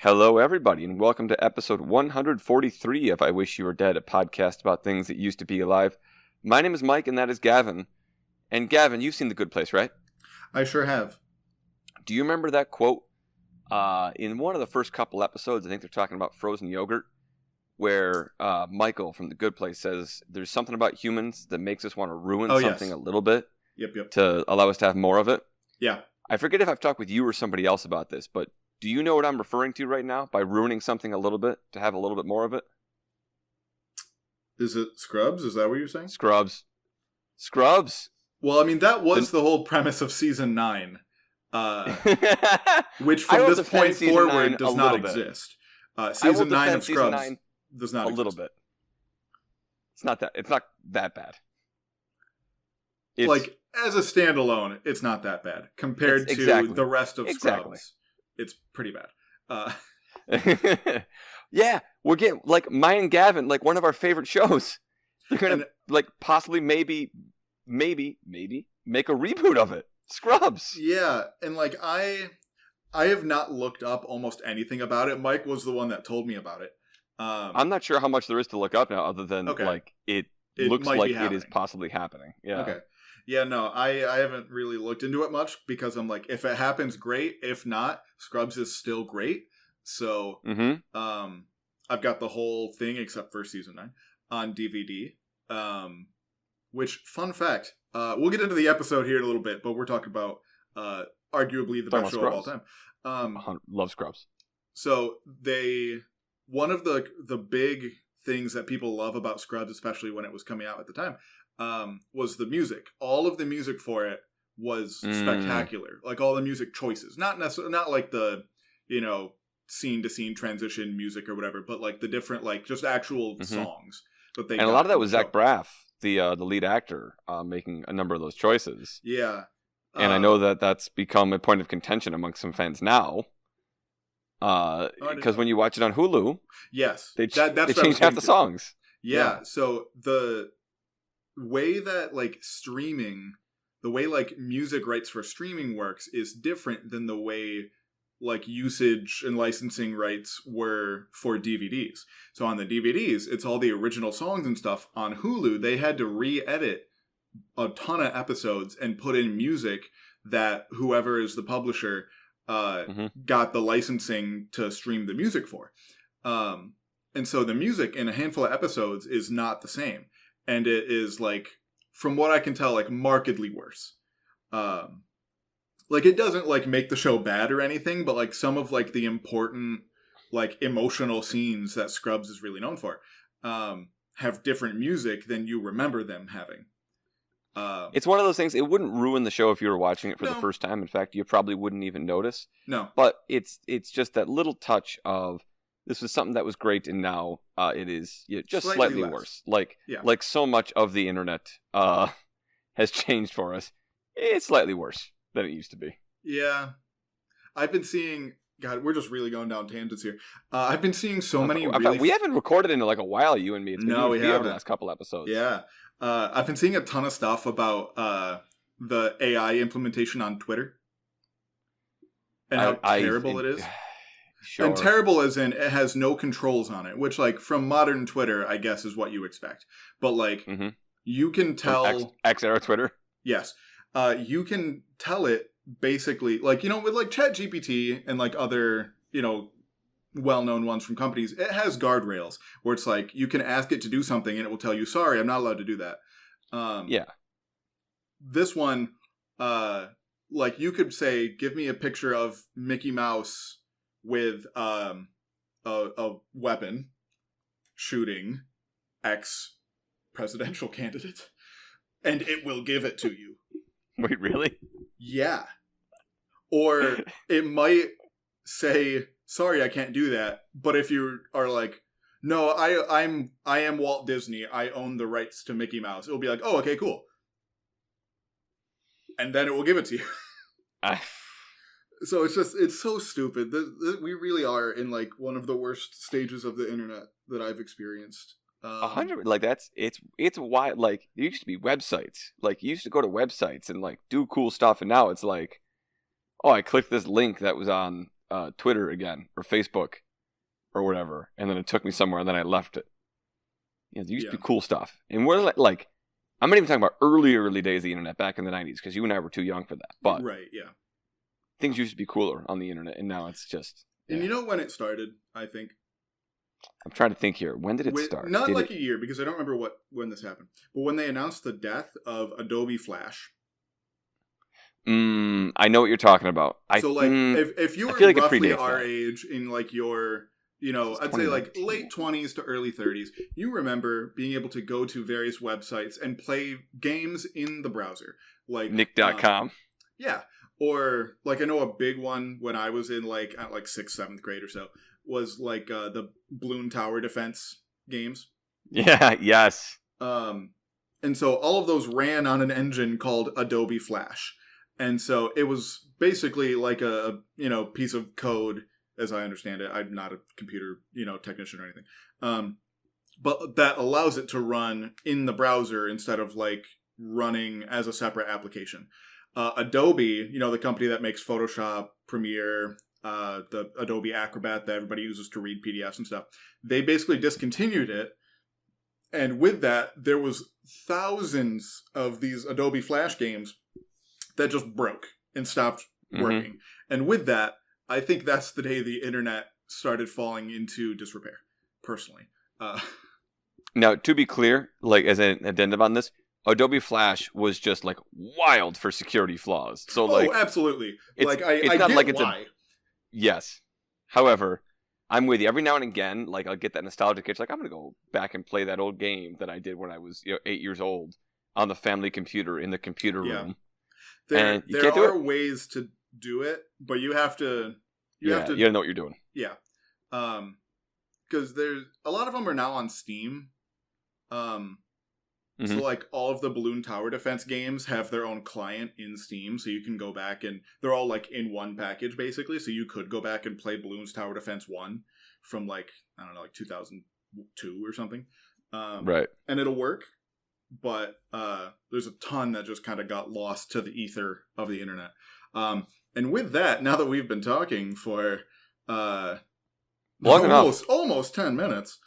Hello, everybody, and welcome to episode 143 of I Wish You Were Dead, a podcast about things that used to be alive. My name is Mike, and that is Gavin. And Gavin, you've seen The Good Place, right? I sure have. Do you remember that quote? In one of the first couple episodes, I think they're talking about frozen yogurt, where Michael from The Good Place says there's something about humans that makes us want to ruin something a little bit to allow us to have more of it. Yeah. I forget if I've talked with you or somebody else about this, but do you know what I'm referring to right now by ruining something a little bit to have a little bit more of it? Is it Scrubs? Is that what you're saying? Scrubs. Well, I mean, that was the whole premise of season 9, which from this point forward does not exist. Season 9 of Scrubs does not exist. A little bit. It's not that bad. Like, as a standalone, it's not that bad compared to the rest of Scrubs. It's pretty bad. Yeah, we're getting, like, mine and Gavin, like, one of our favorite shows. They're going to, like, possibly maybe make a reboot of it. Scrubs. Yeah, and, like, I have not looked up almost anything about it. Mike was the one that told me about it. I'm not sure how much there is to look up now, other than, like, it looks like it is possibly happening. Yeah. Okay. Yeah, no, I haven't really looked into it much because I'm like, if it happens, great. If not, Scrubs is still great. So, I've got the whole thing except for season 9 on DVD. Which, fun fact, we'll get into the episode here in a little bit, but we're talking about arguably the best show of all time. Love Scrubs. So one of the big things that people love about Scrubs, especially when it was coming out at the time, was the music. All of the music for it was spectacular. Like, all the music choices. Not like the, scene to scene transition music or whatever, but like the different, like, just actual songs that they got. And a lot of that was Zach Braff, the lead actor, making a number of those choices. Yeah. And I know that's become a point of contention amongst some fans now. Because when you watch it on Hulu, yes, they changed half the songs. Yeah. So the way that, like, music rights for streaming works is different than the way, like, usage and licensing rights were for DVDs. So on the DVDs, it's all the original songs and stuff. On Hulu, they had to re-edit a ton of episodes and put in music that whoever is the publisher got the licensing to stream the music for. And so the music in a handful of episodes is not the same. And it is, like, from what I can tell, like, markedly worse. Like, it doesn't, like, make the show bad or anything, but, like, some of, like, the important, like, emotional scenes that Scrubs is really known for have different music than you remember them having. It's one of those things, it wouldn't ruin the show if you were watching it for the first time. In fact, you probably wouldn't even notice. No. But it's just that little touch of, this was something that was great, and now it is just slightly worse. Like so much of the internet has changed for us. It's slightly worse than it used to be. Yeah. I've been seeing... God, we're just really going down tangents here. I've been seeing so many we haven't recorded in, like, a while, you and me. It's been we haven't. The last couple episodes. Yeah. I've been seeing a ton of stuff about the AI implementation on Twitter. And how terrible it is. Sure. And terrible as in it has no controls on it, which, like, from modern Twitter, I guess, is what you expect. But, like, you can tell... X-era Twitter? Yes. You can tell it, basically, like, with, like, ChatGPT and, like, other, well-known ones from companies, it has guardrails where it's like, you can ask it to do something and it will tell you, sorry, I'm not allowed to do that. Yeah. This one, like, you could say, give me a picture of Mickey Mouse with a weapon shooting X presidential candidate, and it will give it to you. Wait, really? Yeah. Or it might say, sorry, I can't do that. But if you are like, no, I am Walt Disney, I own the rights to Mickey Mouse, it'll be like, oh, okay, cool. And then it will give it to you. So it's so stupid. We really are in, like, one of the worst stages of the internet that I've experienced. 100, like, it's why, like, there used to be websites, like, you used to go to websites and, like, do cool stuff, and now it's like, oh, I clicked this link that was on Twitter again or Facebook or whatever, and then it took me somewhere, and then I left it. There used to be cool stuff, and we're like, I'm not even talking about early days of the internet back in the 90s, because you and I were too young for that. But things used to be cooler on the internet, and now it's just. And you know when it started? I think. I'm trying to think here. When did it start? Not a year, because I don't remember when this happened. But when they announced the death of Adobe Flash. I know what you're talking about. If you were like roughly our age in like your, I'd say like late 20s to early 30s, you remember being able to go to various websites and play games in the browser. Like Nick.com. Yeah. Or like I know a big one when I was in like 6th, 7th grade or so was like the Balloon Tower Defense games. Yeah, yes. And so all of those ran on an engine called Adobe Flash. And so it was basically like a piece of code, as I understand it. I'm not a computer, technician or anything. But that allows it to run in the browser instead of like running as a separate application. Adobe, the company that makes Photoshop, Premiere, the Adobe Acrobat that everybody uses to read PDFs and stuff, they basically discontinued it. And with that, there was thousands of these Adobe Flash games that just broke and stopped working. And with that, I think that's the day the internet started falling into disrepair, personally. Now, to be clear, like as an addendum on this, Adobe Flash was just like wild for security flaws. So absolutely. I not get like it's why. Yes. However, I'm with you. Every now and again, like I'll get that nostalgic itch. Like I'm gonna go back and play that old game that I did when I was 8 years old on the family computer in the computer room. There are ways to do it, but you have to. You have to know what you're doing. Yeah. Because there's a lot of them are now on Steam. So like all of the Balloon Tower Defense games have their own client in Steam, so you can go back and they're all like in one package basically. So you could go back and play Balloons Tower Defense 1 from like 2002 or something. Right. And it'll work, but there's a ton that just kind of got lost to the ether of the internet. And with that, now that we've been talking for almost 10 minutes.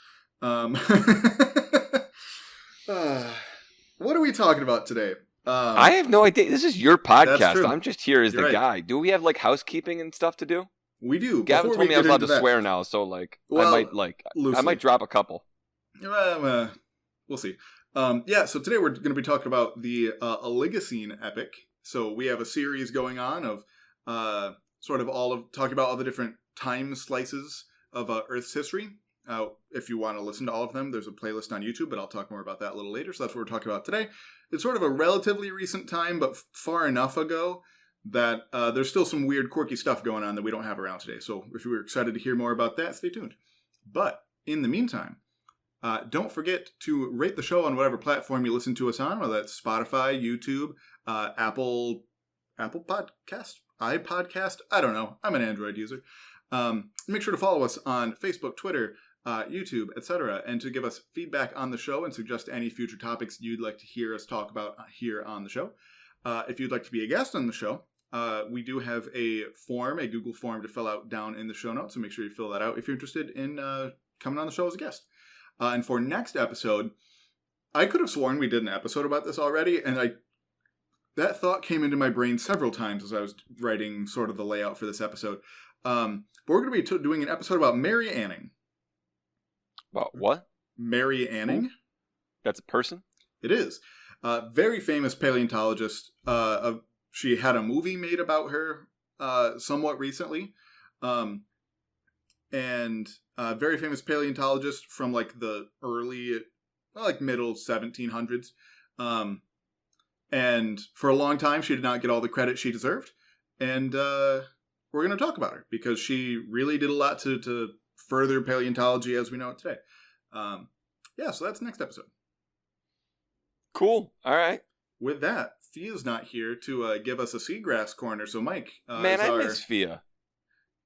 What are we talking about today? I have no idea. This is your podcast. I'm just here as You're the guy. Do we have like housekeeping and stuff to do? We do. Gavin told me I was allowed to swear now, so I might drop a couple. We'll see. So today we're going to be talking about the Oligocene Epoch. So we have a series going on of talking about all the different time slices of Earth's history. If you want to listen to all of them, there's a playlist on YouTube, but I'll talk more about that a little later. So that's what we're talking about today. It's sort of a relatively recent time, but far enough ago that there's still some weird, quirky stuff going on that we don't have around today. So if you were excited to hear more about that, stay tuned. But in the meantime, don't forget to rate the show on whatever platform you listen to us on, whether that's Spotify, YouTube, Apple Podcast, iPodcast. I don't know. I'm an Android user. Make sure to follow us on Facebook, Twitter, YouTube, etc., and to give us feedback on the show and suggest any future topics you'd like to hear us talk about here on the show. If you'd like to be a guest on the show, we do have a Google form to fill out down in the show notes, so make sure you fill that out if you're interested in coming on the show as a guest. And for next episode, I could have sworn we did an episode about this already, and that thought came into my brain several times as I was writing sort of the layout for this episode. But we're going to be doing an episode about Mary Anning. About what? Mary Anning. That's a person? It is. Very famous paleontologist. She had a movie made about her somewhat recently. And very famous paleontologist from like the early, middle 1700s. And for a long time, she did not get all the credit she deserved. And we're going to talk about her because she really did a lot to further paleontology as we know it today. So that's next episode. Cool. All right. With that, Fia's not here to give us a seagrass corner. So Mike, man, I miss Fia.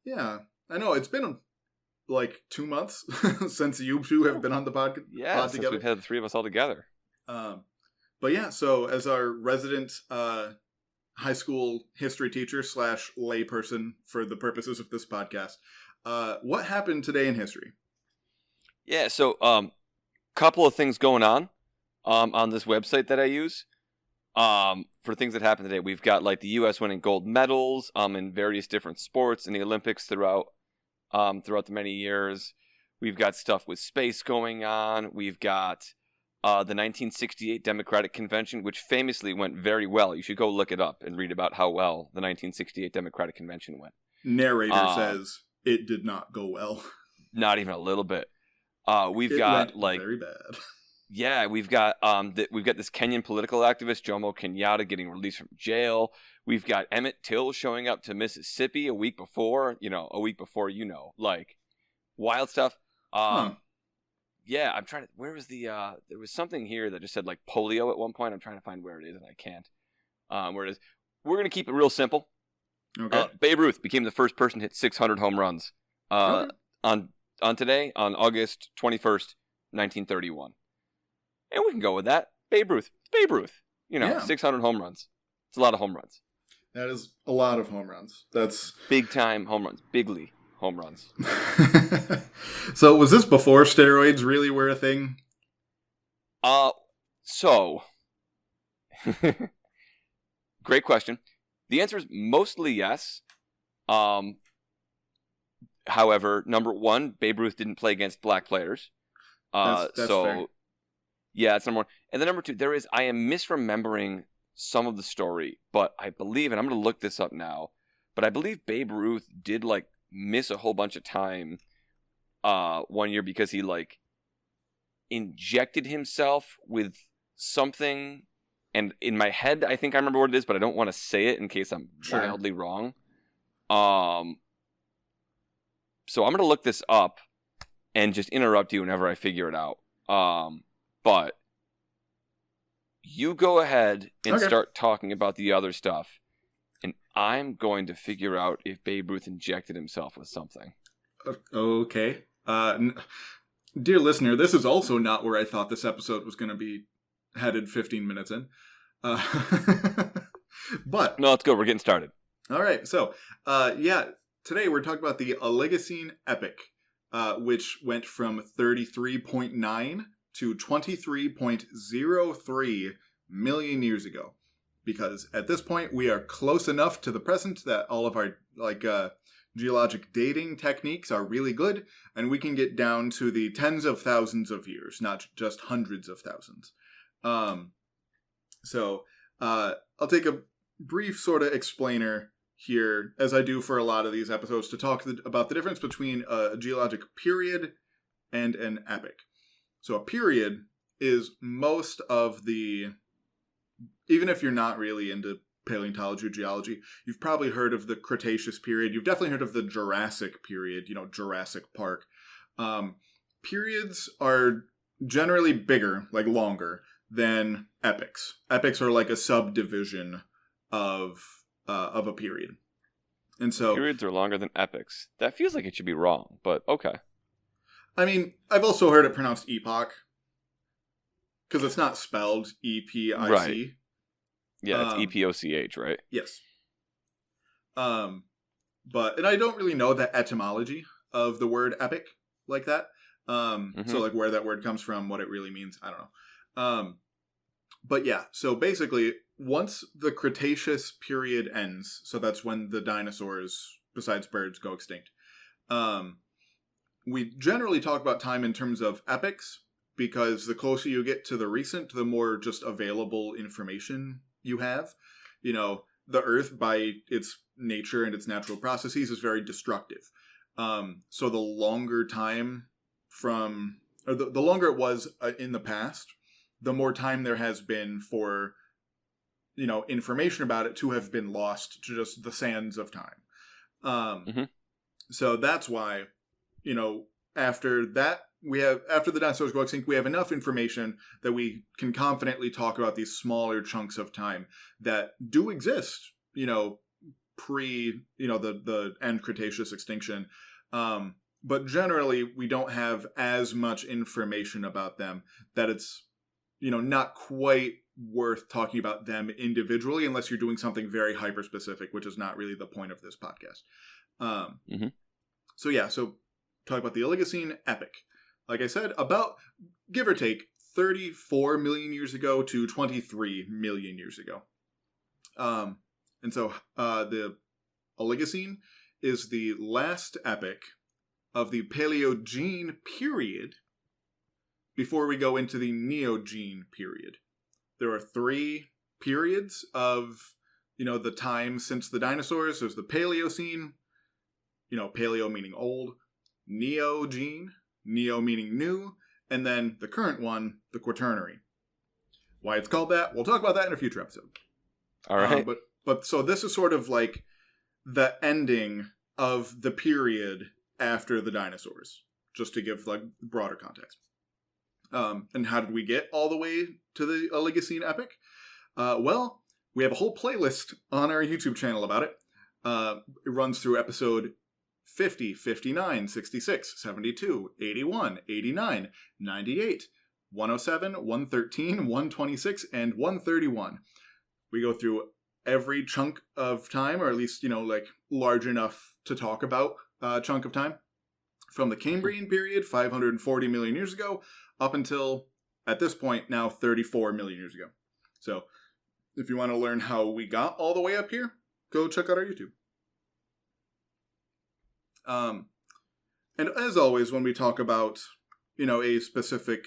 Yeah, I know. It's been like 2 months since you two have been on the pod together. Yeah, since we've had the three of us all together. But yeah, so as our resident high school history teacher / layperson for the purposes of this podcast. What happened today in history? Yeah, so couple of things going on this website that I use. For things that happened today, we've got like the U.S. winning gold medals in various different sports in the Olympics throughout the many years. We've got stuff with space going on. We've got the 1968 Democratic Convention, which famously went very well. You should go look it up and read about how well the 1968 Democratic Convention went. Narrator says it did not go well. Not even a little bit. We've it got went like very bad. Yeah, we've got this Kenyan political activist Jomo Kenyatta getting released from jail. We've got Emmett Till showing up to Mississippi a week before, like wild stuff. Yeah, I'm trying to. Where was the? There was something here that just said like polio at one point. I'm trying to find where it is and I can't. Where it is? We're gonna keep it real simple. Okay. Babe Ruth became the first person to hit 600 home runs. Okay. On today, on August 21st, 1931. And we can go with that. Babe Ruth. 600 home runs. It's a lot of home runs. That is a lot of home runs. That's big time home runs. Bigly home runs. So was this before steroids really were a thing? So great question. The answer is mostly yes. However, number one, Babe Ruth didn't play against black players. That's fair. Yeah, that's number one. And then number two, I am misremembering some of the story, but I believe, and I'm going to look this up now, but I believe Babe Ruth did like miss a whole bunch of time one year because he like injected himself with something. And in my head, I think I remember what it is, but I don't want to say it in case I'm wildly wrong. So I'm going to look this up and just interrupt you whenever I figure it out. But you go ahead and start talking about the other stuff, and I'm going to figure out if Babe Ruth injected himself with something. Okay. Dear listener, this is also not where I thought this episode was going to be headed 15 minutes in. But no, let's go. We're getting started. All right. So, today we're talking about the Oligocene Epoch, which went from 33.9 to 23.03 million years ago. Because at this point, we are close enough to the present that all of our geologic dating techniques are really good, and we can get down to the tens of thousands of years, not just hundreds of thousands. So I'll take a brief sort of explainer here, as I do for a lot of these episodes, to talk about the difference between a geologic period and an epoch. So a period is most of the, even if you're not really into paleontology or geology, you've probably heard of the Cretaceous period. You've definitely heard of the Jurassic period, Jurassic Park. Periods are generally bigger, like longer, than epochs. Epochs are like a subdivision of a period. And so periods are longer than epochs. That feels like it should be wrong, but okay. I mean, I've also heard it pronounced epoch, because it's not spelled E-P-I-C. Right. Yeah, it's E-P-O-C-H, right? Yes. And I don't really know the etymology of the word epoch like that. So like where that word comes from, what it really means, I don't know. But yeah, so basically, once the Cretaceous period ends, so that's when the dinosaurs, besides birds, go extinct, we generally talk about time in terms of epochs, because the closer you get to the recent, the more just available information you have. The Earth, by its nature and its natural processes, is very destructive. So the longer time the longer it was in the past, the more time there has been for, information about it to have been lost to just the sands of time. So that's why, after that, after the dinosaurs go extinct, we have enough information that we can confidently talk about these smaller chunks of time that do exist, pre, the end Cretaceous extinction. But generally, we don't have as much information about them that it's, not quite worth talking about them individually unless you're doing something very hyper-specific, which is not really the point of this podcast. So talk about the Oligocene Epoch. Like I said, about, give or take, 34 million years ago to 23 million years ago. The Oligocene is the last epoch of the Paleogene period before we go into the Neogene period. There are 3 periods of, the time since the dinosaurs. There's the Paleocene, paleo meaning old, Neogene, neo meaning new, and then the current one, the Quaternary. Why it's called that, we'll talk about that in a future episode. All right. So this is sort of like the ending of the period after the dinosaurs, just to give like broader context. And how did we get all the way to the Oligocene Epoch? Well, we have a whole playlist on our YouTube channel about it. It runs through episode 50, 59, 66, 72, 81, 89, 98, 107, 113, 126, and 131. We go through every chunk of time, or at least, large enough to talk about chunk of time, from the Cambrian period, 540 million years ago, up until, at this point, now 34 million years ago. So, if you want to learn how we got all the way up here, go check out our YouTube. And as always, when we talk about, a specific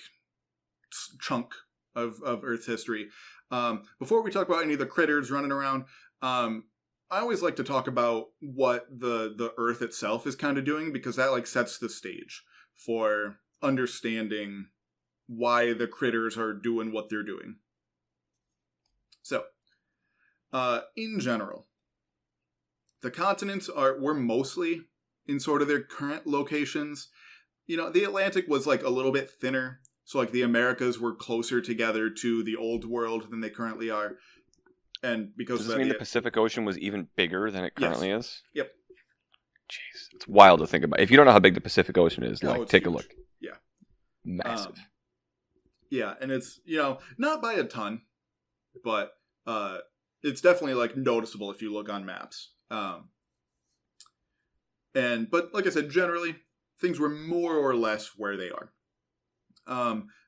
chunk of Earth's history, before we talk about any of the critters running around, I always like to talk about what the Earth itself is kind of doing, because that sets the stage for understanding why the critters are doing what they're doing. So, in general, the continents were mostly in sort of their current locations. The Atlantic was a little bit thinner, so the Americas were closer together to the old world than they currently are. And because does this mean the Pacific Ocean was even bigger than it currently is? Yep. Jeez, it's wild to think about. If you don't know how big the Pacific Ocean is, take a look. Yeah. Massive. Yeah, and it's, not by a ton, but it's definitely noticeable if you look on maps. But like I said, generally things were more or less where they are.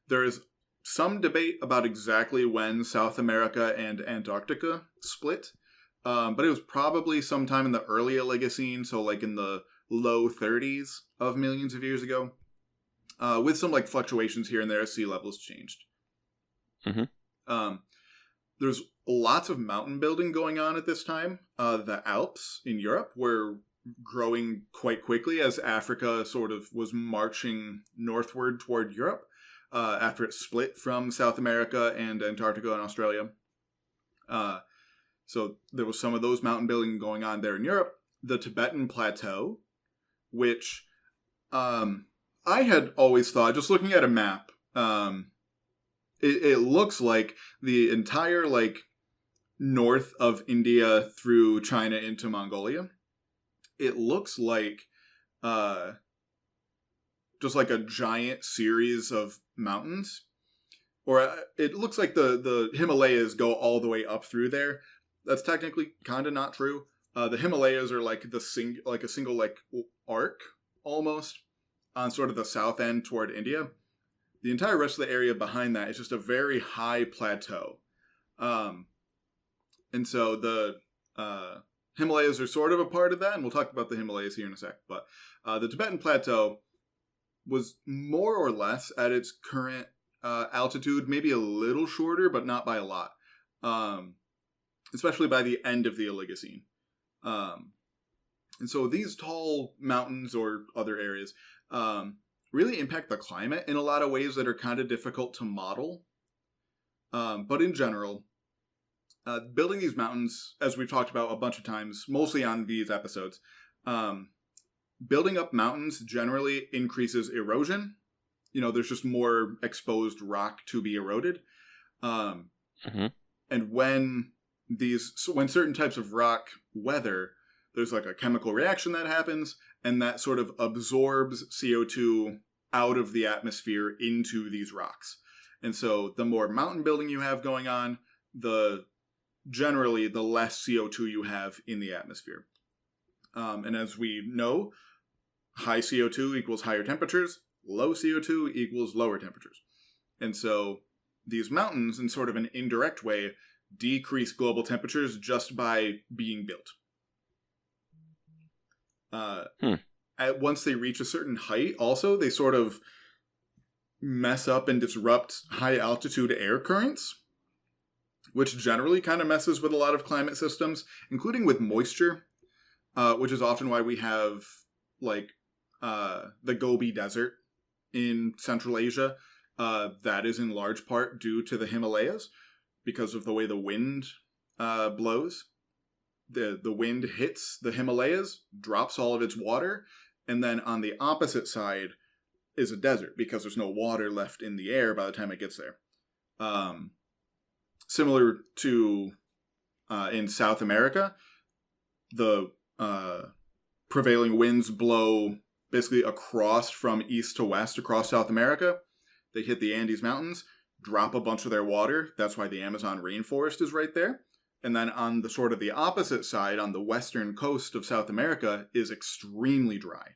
There's some debate about exactly when South America and Antarctica split, but it was probably sometime in the early Oligocene, so in the low 30s of millions of years ago, with some fluctuations here and there as sea levels changed. Mm-hmm. There's lots of mountain building going on at this time. The Alps in Europe were growing quite quickly as Africa sort of was marching northward toward Europe after it split from South America and Antarctica and Australia. So there was some of those mountain building going on there in Europe. The Tibetan Plateau, which I had always thought, just looking at a map, it looks like the entire north of India through China into Mongolia. It looks like just a giant series of mountains, or it looks like the Himalayas go all the way up through there. That's technically kind of not true. The Himalayas are a single arc almost on sort of the south end toward India. The entire rest of the area behind that is just a very high plateau. And so the Himalayas are sort of a part of that, and we'll talk about the Himalayas here in a sec. But the Tibetan Plateau was more or less at its current altitude, maybe a little shorter, but not by a lot. Especially by the end of the Oligocene. And so these tall mountains or other areas really impact the climate in a lot of ways that are kind of difficult to model. But in general, building these mountains, as we've talked about a bunch of times, mostly on these episodes, building up mountains generally increases erosion. There's just more exposed rock to be eroded. Mm-hmm. And when certain types of rock weather, there's a chemical reaction that happens, and that sort of absorbs CO2 out of the atmosphere into these rocks. And so the more mountain building you have going on, generally the less CO2 you have in the atmosphere. And as we know, high CO2 equals higher temperatures, low CO2 equals lower temperatures. And so these mountains, in sort of an indirect way, decrease global temperatures just by being built. Once they reach a certain height, also, they sort of mess up and disrupt high altitude air currents, which generally kind of messes with a lot of climate systems, including with moisture, which is often why we have the Gobi Desert in Central Asia. That is in large part due to the Himalayas, because of the way the wind blows. The wind hits the Himalayas, drops all of its water, and then on the opposite side is a desert, because there's no water left in the air by the time it gets there. Similar to in South America, the prevailing winds blow basically across from east to west across South America. They hit the Andes Mountains, drop a bunch of their water. That's why the Amazon rainforest is right there. And then on the sort of the opposite side, on the western coast of South America, is extremely dry,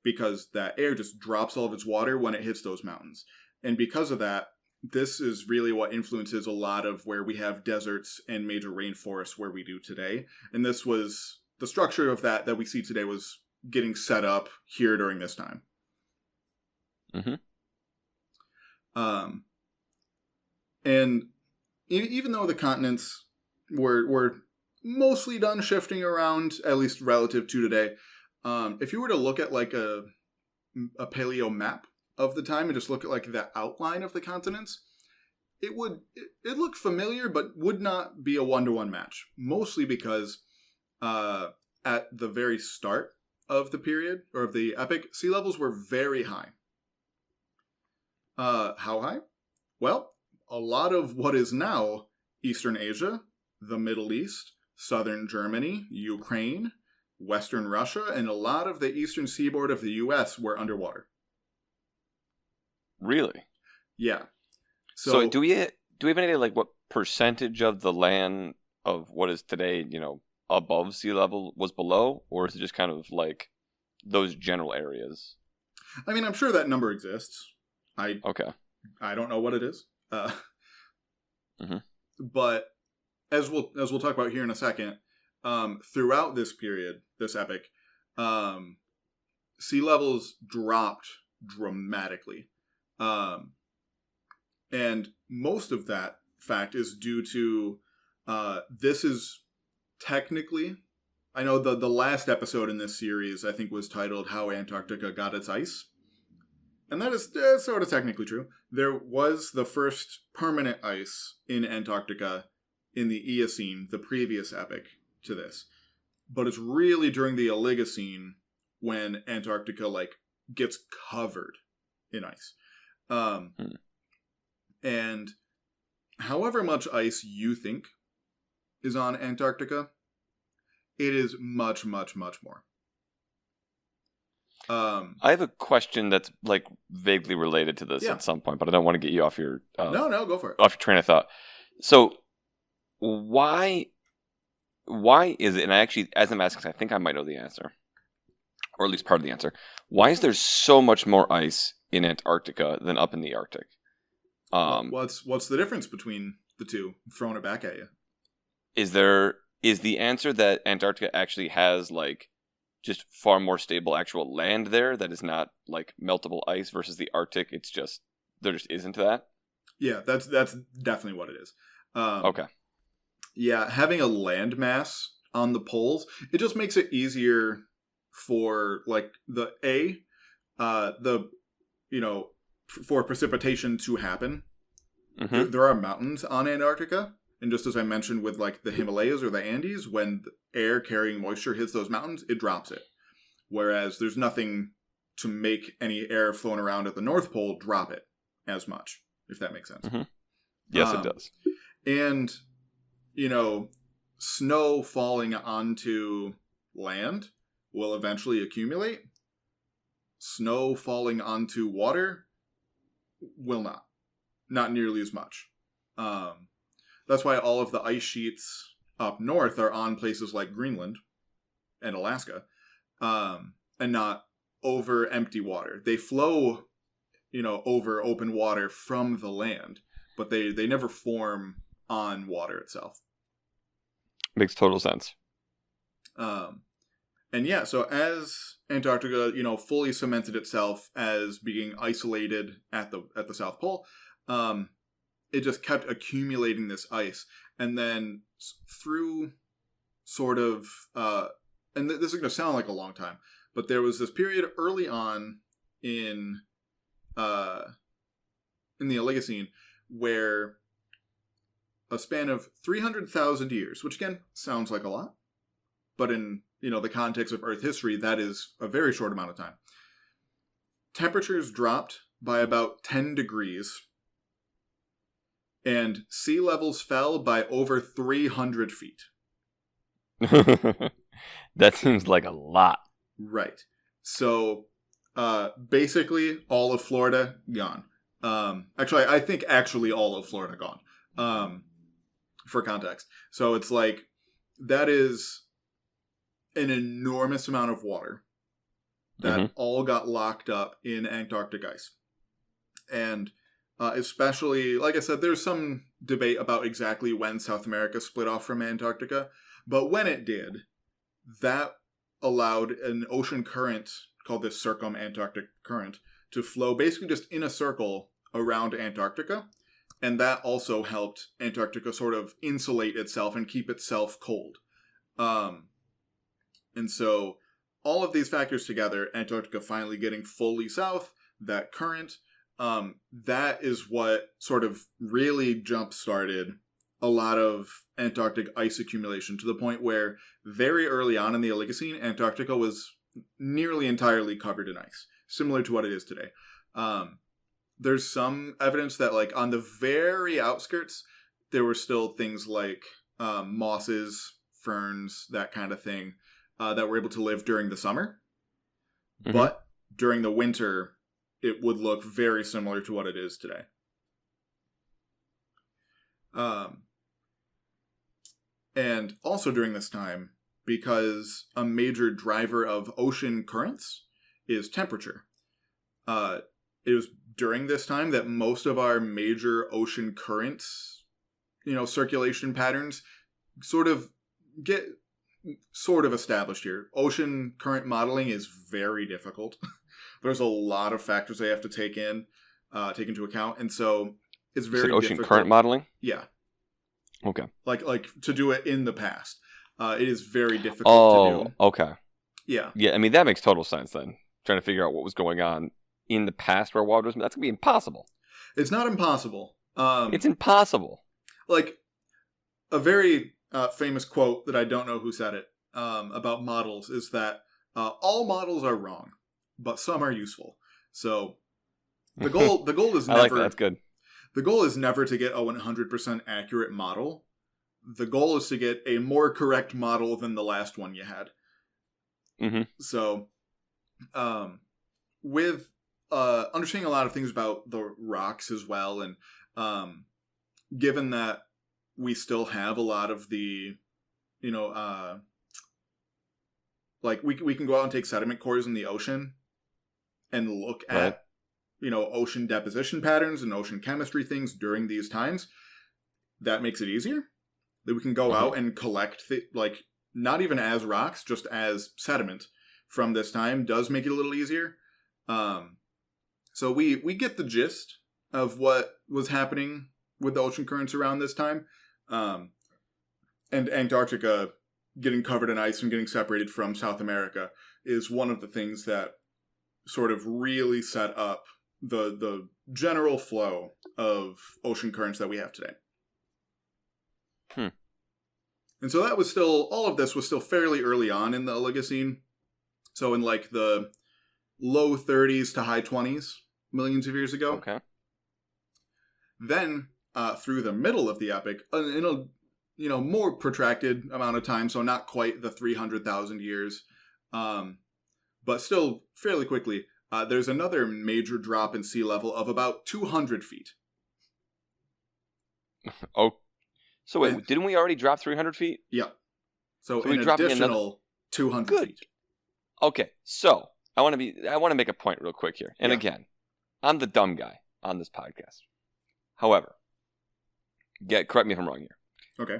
because that air just drops all of its water when it hits those mountains. And because of that, this is really what influences a lot of where we have deserts and major rainforests where we do today. And this was, the structure of that we see today was getting set up here during this time. Mm-hmm. And even though the continents were mostly done shifting around, at least relative to today, if you were to look at like a paleo map of the time and just look at like the outline of the continents, it looked familiar, but would not be a one-to-one match. Mostly because at the very start of the period, or of the epoch, sea levels were very high. How high? Well, a lot of what is now Eastern Asia, the Middle East, Southern Germany, Ukraine, Western Russia, and a lot of the eastern seaboard of the U.S. were underwater. Really? Yeah. So do we have any idea like what percentage of the land of what is today, above sea level was below, or is it just kind of like those general areas? I mean, I'm sure that number exists. Okay. I don't know what it is. Mm-hmm. But as we'll talk about here in a second, throughout this period, this epoch, sea levels dropped dramatically. And most of that fact is due to, this is technically, I know the last episode in this series, I think, was titled How Antarctica Got Its Ice. And that is sort of technically true. There was the first permanent ice in Antarctica in the Eocene, the previous epoch to this. But it's really during the Oligocene when Antarctica, gets covered in ice. And however much ice you think is on Antarctica, it is much, much, much more. I have a question that's vaguely related to this at some point, but I don't want to get you off your no, go for it. Off your train of thought. So why is it? And I actually, as I'm asking, I think I might know the answer, or at least part of the answer. Why is there so much more ice in Antarctica than up in the Arctic? What's the difference between the two? I'm throwing it back at you. Is the answer that Antarctica actually has just far more stable actual land there that is not meltable ice versus the Arctic? It's just there just isn't that. Yeah, that's definitely what it is. Okay. Yeah, having a landmass on the poles, it just makes it easier for for precipitation to happen. Mm-hmm. There are mountains on Antarctica. And just as I mentioned with the Himalayas or the Andes, when the air carrying moisture hits those mountains, it drops it. Whereas there's nothing to make any air flowing around at the North Pole drop it as much, if that makes sense. Mm-hmm. Yes, it does. And, snow falling onto land will eventually accumulate. Snow falling onto water will not nearly as much. That's why all of the ice sheets up north are on places like Greenland and Alaska, and not over empty water. They flow, over open water from the land, but they never form on water itself. Makes total sense. And yeah, so as Antarctica, fully cemented itself as being isolated at the South Pole, it just kept accumulating this ice. And then through sort of, and this is going to sound like a long time, but there was this period early on in the Oligocene where a span of 300,000 years, which again sounds like a lot, but in the context of Earth history, that is a very short amount of time. Temperatures dropped by about 10 degrees, and sea levels fell by over 300 feet. That seems like a lot. Right. So, basically, all of Florida gone. Actually, I think all of Florida gone. For context. So it's like, that is an enormous amount of water that all got locked up in Antarctic ice. And especially, like I said, there's some debate about exactly when South America split off from Antarctica, but when it did, that allowed an ocean current called the Circumantarctic Current to flow basically just in a circle around Antarctica, and that also helped Antarctica sort of insulate itself and keep itself cold. And so all of these factors together, Antarctica finally getting fully south, that current, that is what sort of really jump-started a lot of Antarctic ice accumulation, to the point where very early on in the Oligocene, Antarctica was nearly entirely covered in ice, similar to what it is today. There's some evidence that, like, on the very outskirts, there were still things like mosses, ferns, that kind of thing, that were able to live during the summer. Mm-hmm. But during the winter, it would look very similar to what it is today. And also during this time, because a major driver of ocean currents is temperature. It was during this time that most of our major ocean currents, circulation patterns get established here. Ocean current modeling is very difficult. There's a lot of factors they have to take into account, and so it's very difficult. Ocean current modeling? Yeah. Okay. Like to do it in the past. It is very difficult to do. Oh, okay. Yeah. Yeah, I mean, that makes total sense then. Trying to figure out what was going on in the past where water was, that's going to be impossible. It's not impossible. It's impossible. Like, a very famous quote that I don't know who said it about models is that all models are wrong, but some are useful. So the goal is never... I like that. That's good. The goal is never to get a 100% accurate model. The goal is to get a more correct model than the last one you had. Mm-hmm. So, with understanding a lot of things about the rocks as well, and given that we still have a lot of the, like we can go out and take sediment cores in the ocean and look at, ocean deposition patterns and ocean chemistry things during these times. That makes it easier. That we can go out and collect, not even as rocks, just as sediment from this time does make it a little easier. So we get the gist of what was happening with the ocean currents around this time. And Antarctica getting covered in ice and getting separated from South America is one of the things that sort of really set up the general flow of ocean currents that we have today. And so that was still, all of this was still fairly early on in the Oligocene. So in like the low 30s to high 20s millions of years ago. Okay. Then through the middle of the epoch, in a more protracted amount of time, so not quite the 300,000 years, but still fairly quickly, there's another major drop in sea level of about 200 feet. Oh, so wait, didn't we already drop 300 feet? Yeah. So we an dropping additional 200 feet. Okay, so I want to make a point real quick here. And again, I'm the dumb guy on this podcast. However, correct me if I'm wrong here. Okay.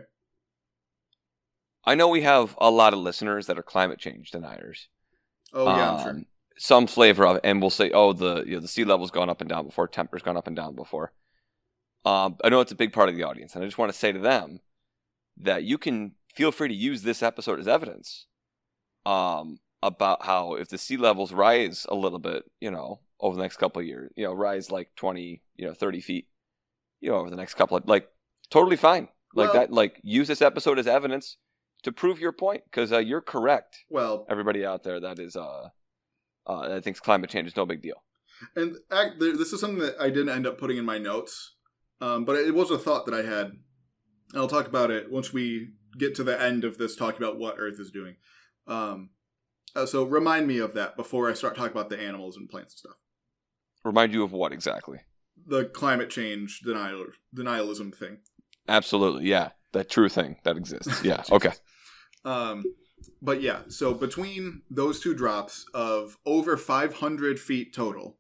I know we have a lot of listeners that are climate change deniers. Oh yeah, I'm sure. Some flavor of it, and we'll say, "Oh, the sea level's gone up and down before, temperature's gone up and down before." I know it's a big part of the audience, and I just want to say to them that you can feel free to use this episode as evidence about how if the sea levels rise a little bit, over the next couple of years, rise like 20, 30 feet, over the next couple of, totally fine. Use this episode as evidence to prove your point, because you're correct. Well, everybody out there that is that thinks climate change is no big deal. And this is something that I didn't end up putting in my notes, but it was a thought that I had. I'll talk about it once we get to the end of this, talking about what Earth is doing. So remind me of that before I start talking about the animals and plants and stuff. Remind you of what exactly? The climate change denialism thing. Absolutely, yeah. That true thing that exists. Yeah, okay. But yeah, so between those two drops of over 500 feet total,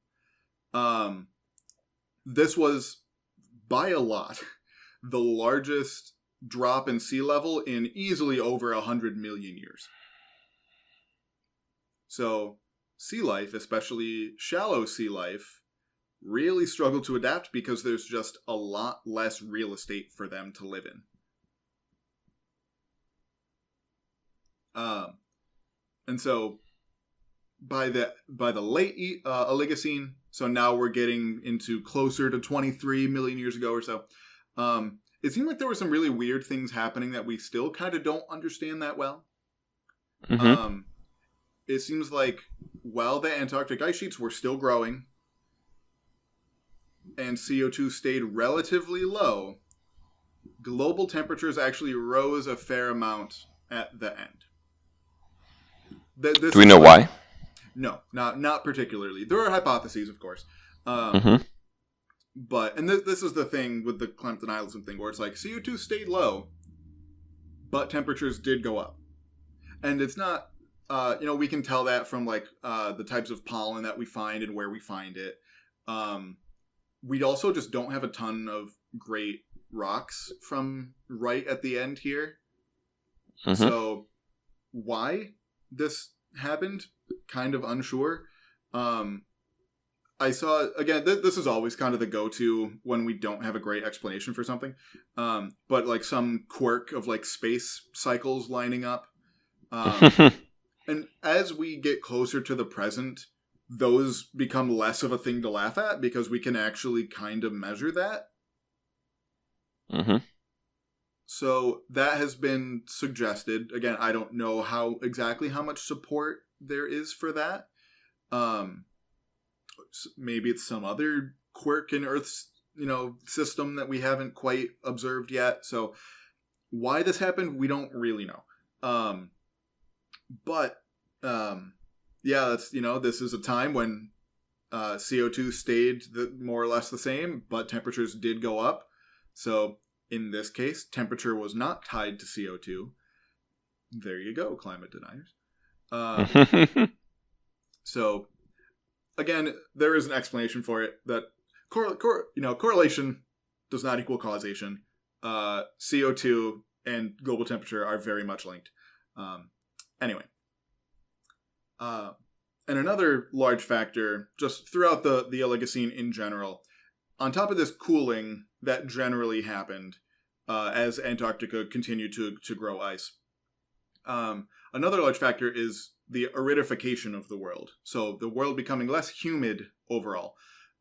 this was, by a lot, the largest drop in sea level in easily over 100 million years. So sea life, especially shallow sea life, really struggle to adapt because there's just a lot less real estate for them to live in. And so by the late Oligocene, so now we're getting into closer to 23 million years ago or so, it seemed like there were some really weird things happening that we still kind of don't understand that well. Mm-hmm. It seems like while the Antarctic ice sheets were still growing and CO2 stayed relatively low, global temperatures actually rose a fair amount at the end. Do we know why? No, not particularly. There are hypotheses, of course. But, and this is the thing with the climate denialism thing, where it's like CO2 stayed low, but temperatures did go up. And it's not, we can tell that from the types of pollen that we find and where we find it. We also just don't have a ton of great rocks from right at the end here. Mm-hmm. So why this happened, kind of unsure. I saw, again, this is always kind of the go-to when we don't have a great explanation for something. But some quirk of space cycles lining up. And as we get closer to the present, those become less of a thing to laugh at because we can actually kind of measure that. Mm-hmm. So that has been suggested. Again, I don't know exactly how much support there is for that. Maybe it's some other quirk in Earth's, system that we haven't quite observed yet. So why this happened, we don't really know. Yeah, that's, this is a time when CO2 stayed more or less the same, but temperatures did go up. So in this case, temperature was not tied to CO2. There you go, climate deniers. So again, there is an explanation for it that correlation does not equal causation. CO2 and global temperature are very much linked. Anyway. And another large factor, just throughout the Oligocene in general, on top of this cooling that generally happened as Antarctica continued to grow ice, another large factor is the aridification of the world. So the world becoming less humid overall.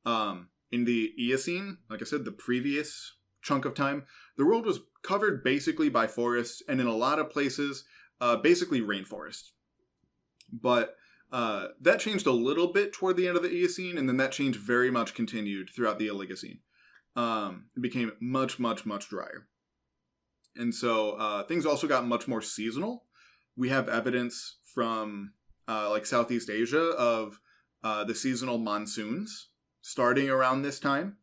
In the Eocene, like I said, the previous chunk of time, the world was covered basically by forests, and in a lot of places, basically rainforest. But that changed a little bit toward the end of the Eocene, and then that change very much continued throughout the Oligocene. It became much, much, much drier. And so things also got much more seasonal. We have evidence from Southeast Asia of the seasonal monsoons starting around this time.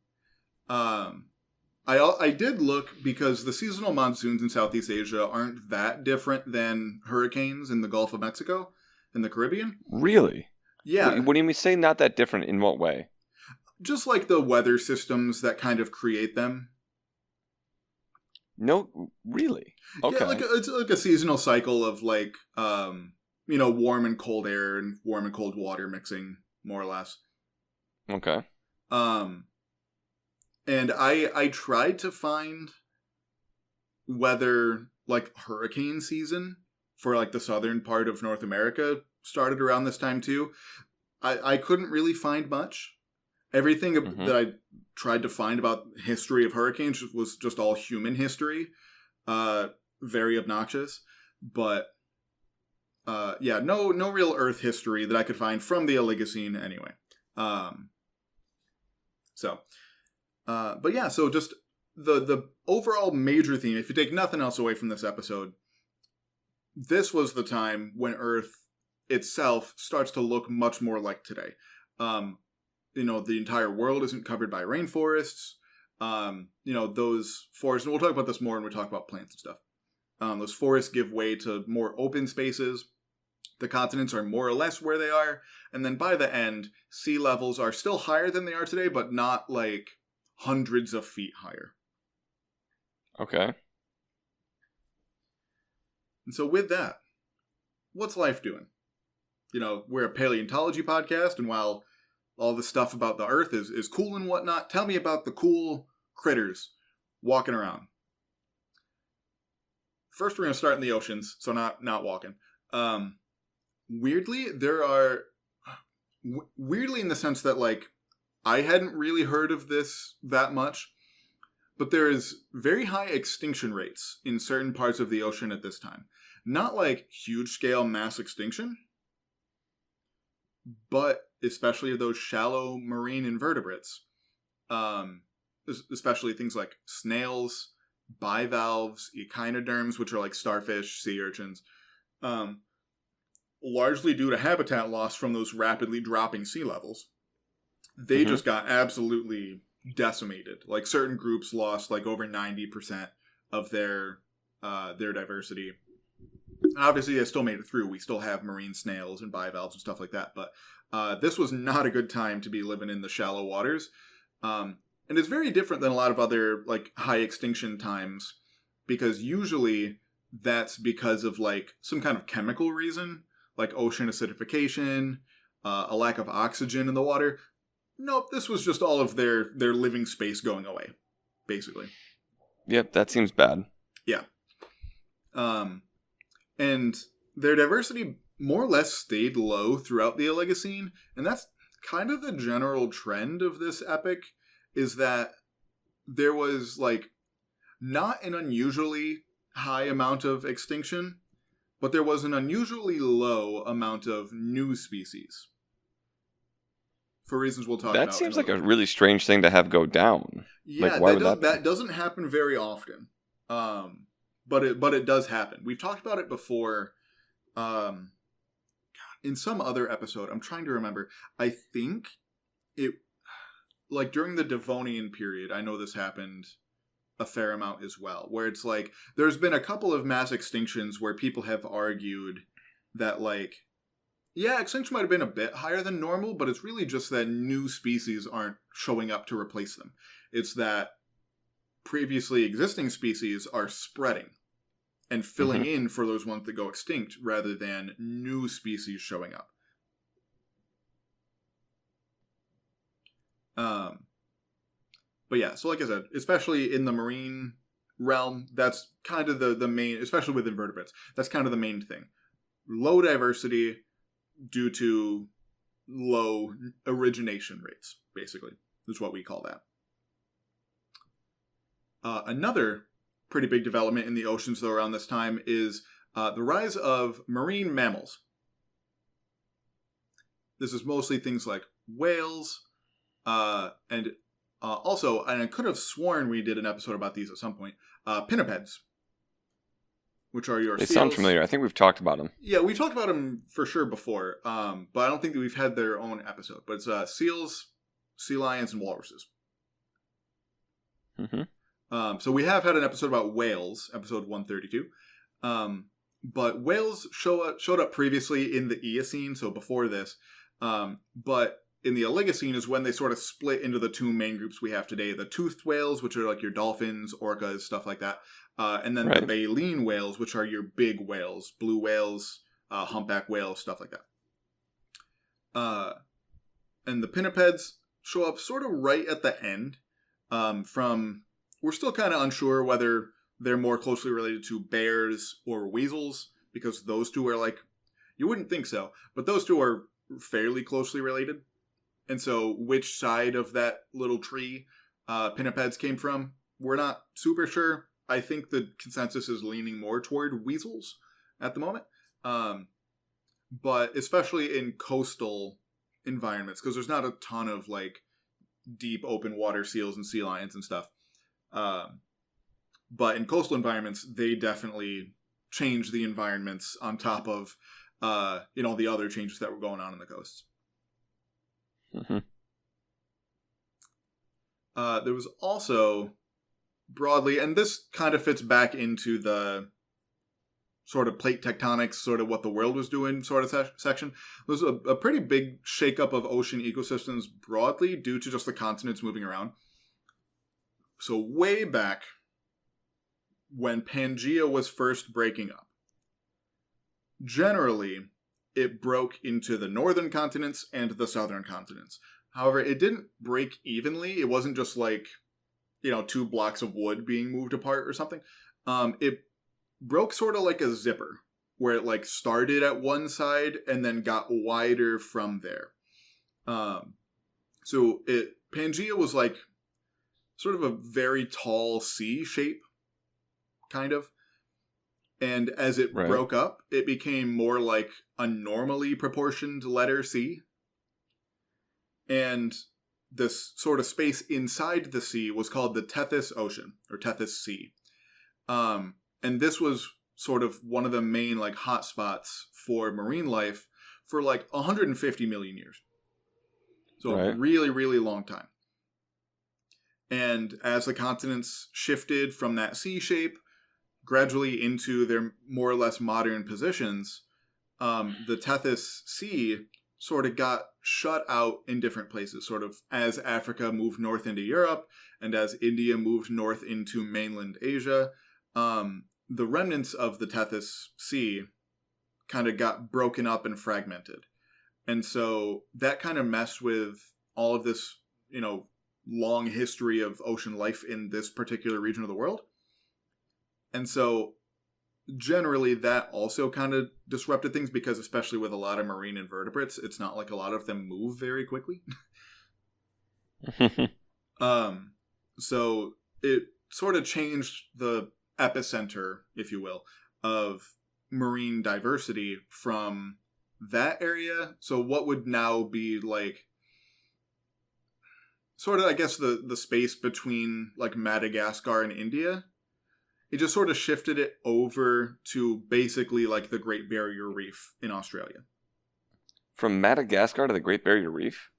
I did look because the seasonal monsoons in Southeast Asia aren't that different than hurricanes in the Gulf of Mexico and the Caribbean. Really? Yeah. What do you mean say not that different? In what way? Just like the weather systems that kind of create them. No, really? Okay. Yeah, it's like a seasonal cycle of like, warm and cold air and warm and cold water mixing, more or less. Okay. And I tried to find whether like hurricane season for like the southern part of North America started around this time too. I couldn't really find much. Everything that I tried to find about history of hurricanes was just all human history. Very obnoxious. But no real Earth history that I could find from the Oligocene anyway. But yeah, so just the overall major theme, if you take nothing else away from this episode, this was the time when Earth itself starts to look much more like today. The entire world isn't covered by rainforests. Those forests, and we'll talk about this more when we talk about plants and stuff. Those forests give way to more open spaces. The continents are more or less where they are. And then by the end, sea levels are still higher than they are today, but not like hundreds of feet higher. Okay. And so with that, what's life doing? We're a paleontology podcast, and while all the stuff about the Earth is cool and whatnot, tell me about the cool critters walking around. First, we're going to start in the oceans, so not walking. Weirdly, weirdly in the sense that, like, I hadn't really heard of this that much, but there is very high extinction rates in certain parts of the ocean at this time. Not like huge-scale mass extinction, but especially those shallow marine invertebrates, especially things like snails, bivalves, echinoderms, which are like starfish, sea urchins, largely due to habitat loss from those rapidly dropping sea levels. They just got absolutely decimated. Like certain groups lost like over 90% of their diversity. And obviously they still made it through. We still have marine snails and bivalves and stuff like that. But this was not a good time to be living in the shallow waters. And it's very different than a lot of other like high extinction times, because usually that's because of like some kind of chemical reason, like ocean acidification, a lack of oxygen in the water. Nope, this was just all of their living space going away, basically. Yep, that seems bad. Yeah. And their diversity more or less stayed low throughout the Oligocene, and that's kind of the general trend of this epic, is that there was, like, not an unusually high amount of extinction, but there was an unusually low amount of new species. For reasons we'll talk about. That seems like a really strange thing to have go down. Yeah, like, why that doesn't happen very often. But it does happen. We've talked about it before. In some other episode, I'm trying to remember. I think it, like during the Devonian period, I know this happened a fair amount as well, where it's like there's been a couple of mass extinctions where people have argued that, like, yeah, extinction might have been a bit higher than normal, but it's really just that new species aren't showing up to replace them. It's that previously existing species are spreading and filling in for those ones that go extinct, rather than new species showing up. But yeah, so like I said, especially in the marine realm, that's kind of the main, especially with invertebrates, that's kind of the main thing. Low diversity due to low origination rates, basically, is what we call that. Another pretty big development in the oceans, though, around this time is the rise of marine mammals. This is mostly things like whales, and also, and I could have sworn we did an episode about these at some point, pinnipeds, which are your They seals. sound familiar. I think we've talked about them. Yeah, we talked about them for sure before, but I don't think that we've had their own episode. But it's seals, sea lions, and walruses. Mm-hmm. So we have had an episode about whales, episode 132. But whales showed up previously in the Eocene, so before this. But in the Oligocene is when they sort of split into the two main groups we have today. The toothed whales, which are like your dolphins, orcas, stuff like that. And then the baleen whales, which are your big whales, blue whales, humpback whales, stuff like that. And the pinnipeds show up sort of right at the end. We're still kind of unsure whether they're more closely related to bears or weasels, because those two are like, you wouldn't think so, but those two are fairly closely related. And so which side of that little tree pinnipeds came from, we're not super sure. I think the consensus is leaning more toward weasels at the moment. But especially in coastal environments, because there's not a ton of like deep open water seals and sea lions and stuff. But in coastal environments, they definitely change the environments on top of, the other changes that were going on in the coasts. Mm-hmm. There was also broadly, and this kind of fits back into the sort of plate tectonics, sort of what the world was doing sort of section. There was a pretty big shakeup of ocean ecosystems broadly due to just the continents moving around. So way back when Pangea was first breaking up, generally it broke into the northern continents and the southern continents. However, it didn't break evenly. It wasn't just like, two blocks of wood being moved apart or something. It broke sort of like a zipper, where it like started at one side and then got wider from there. So Pangea was like sort of a very tall C shape, kind of. And as it broke up, it became more like a normally proportioned letter C. And this sort of space inside the sea was called the Tethys Ocean, or Tethys Sea. And this was sort of one of the main like hotspots for marine life for like 150 million years. So a really, really long time. And as the continents shifted from that C shape gradually into their more or less modern positions, the Tethys Sea sort of got shut out in different places, sort of as Africa moved north into Europe and as India moved north into mainland Asia. The remnants of the Tethys Sea kind of got broken up and fragmented. And so that kind of messed with all of this, long history of ocean life in this particular region of the world. And so generally that also kind of disrupted things, because especially with a lot of marine invertebrates, it's not like a lot of them move very quickly. So it sort of changed the epicenter, if you will, of marine diversity from that area. So what would now be like sort of, I guess, the space between like Madagascar and India, it just sort of shifted it over to basically like the Great Barrier Reef in Australia. From Madagascar to the Great Barrier Reef?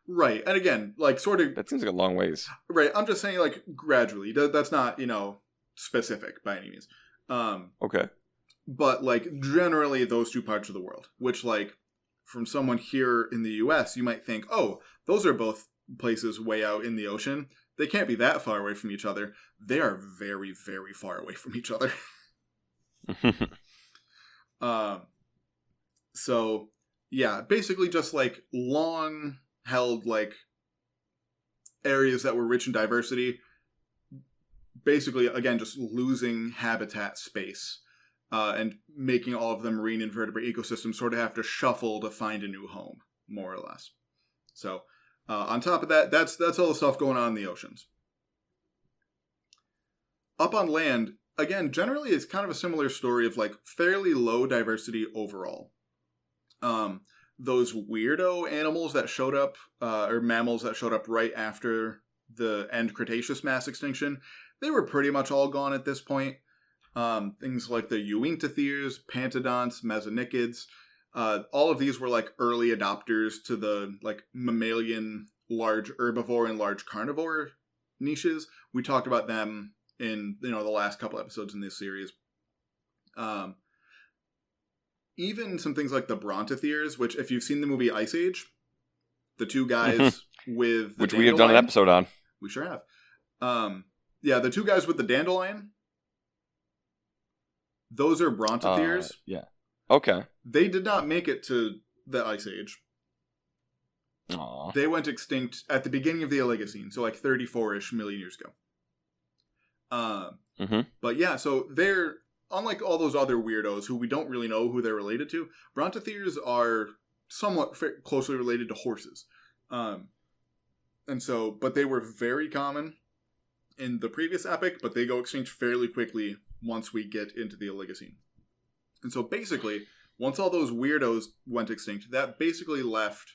Right. And again, like sort of... That seems like a long ways. Right. I'm just saying like gradually. That's not, specific by any means. Okay. But like generally those two parts of the world, which like from someone here in the US, you might think, oh, those are both places way out in the ocean. They can't be that far away from each other. They are very, very far away from each other. So yeah, basically just like long held like areas that were rich in diversity, basically again just losing habitat space, and making all of the marine invertebrate ecosystems sort of have to shuffle to find a new home, more or less. So on top of that, that's all the stuff going on in the oceans. Up on land, again, generally it's kind of a similar story of like fairly low diversity overall. Those weirdo animals that showed up, or mammals that showed up right after the end Cretaceous mass extinction, they were pretty much all gone at this point. Things like the Uintathirs, Pantodonts, Mesonychids. All of these were like early adopters to the like mammalian, large herbivore and large carnivore niches. We talked about them in the last couple episodes in this series. Even some things like the Brontothirs, which if you've seen the movie Ice Age, the two guys with the which we have done an episode on. We sure have. The two guys with the dandelion. Those are Brontothirs. Yeah. Okay. They did not make it to the Ice Age. Aww. They went extinct at the beginning of the Oligocene, so like 34-ish million years ago. But yeah, so they're, unlike all those other weirdos who we don't really know who they're related to, Brontothirs are somewhat closely related to horses. But they were very common in the previous epoch, but they go extinct fairly quickly once we get into the Oligocene. And so basically, once all those weirdos went extinct, that basically left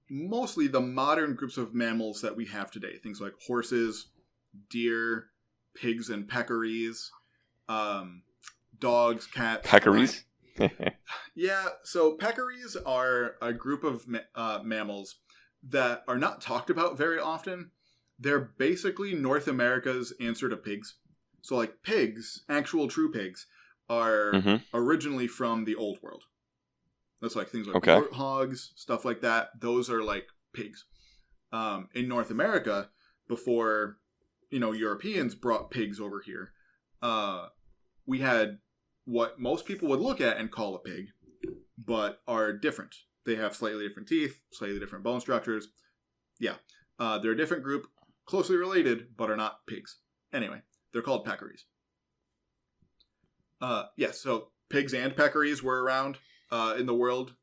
mostly the modern groups of mammals that we have today. Things like horses, deer, pigs and peccaries, dogs, cats. Peccaries? Yeah, so peccaries are a group of mammals that are not talked about very often. They're basically North America's answer to pigs. So like pigs, actual true pigs, are originally from the Old World. That's like things like warthogs, stuff like that. Those are like pigs. In North America, before Europeans brought pigs over here, we had what most people would look at and call a pig, but are different. They have slightly different teeth, slightly different bone structures. Yeah, they're a different group, closely related, but are not pigs. Anyway, they're called peccaries. So pigs and peccaries were around in the world.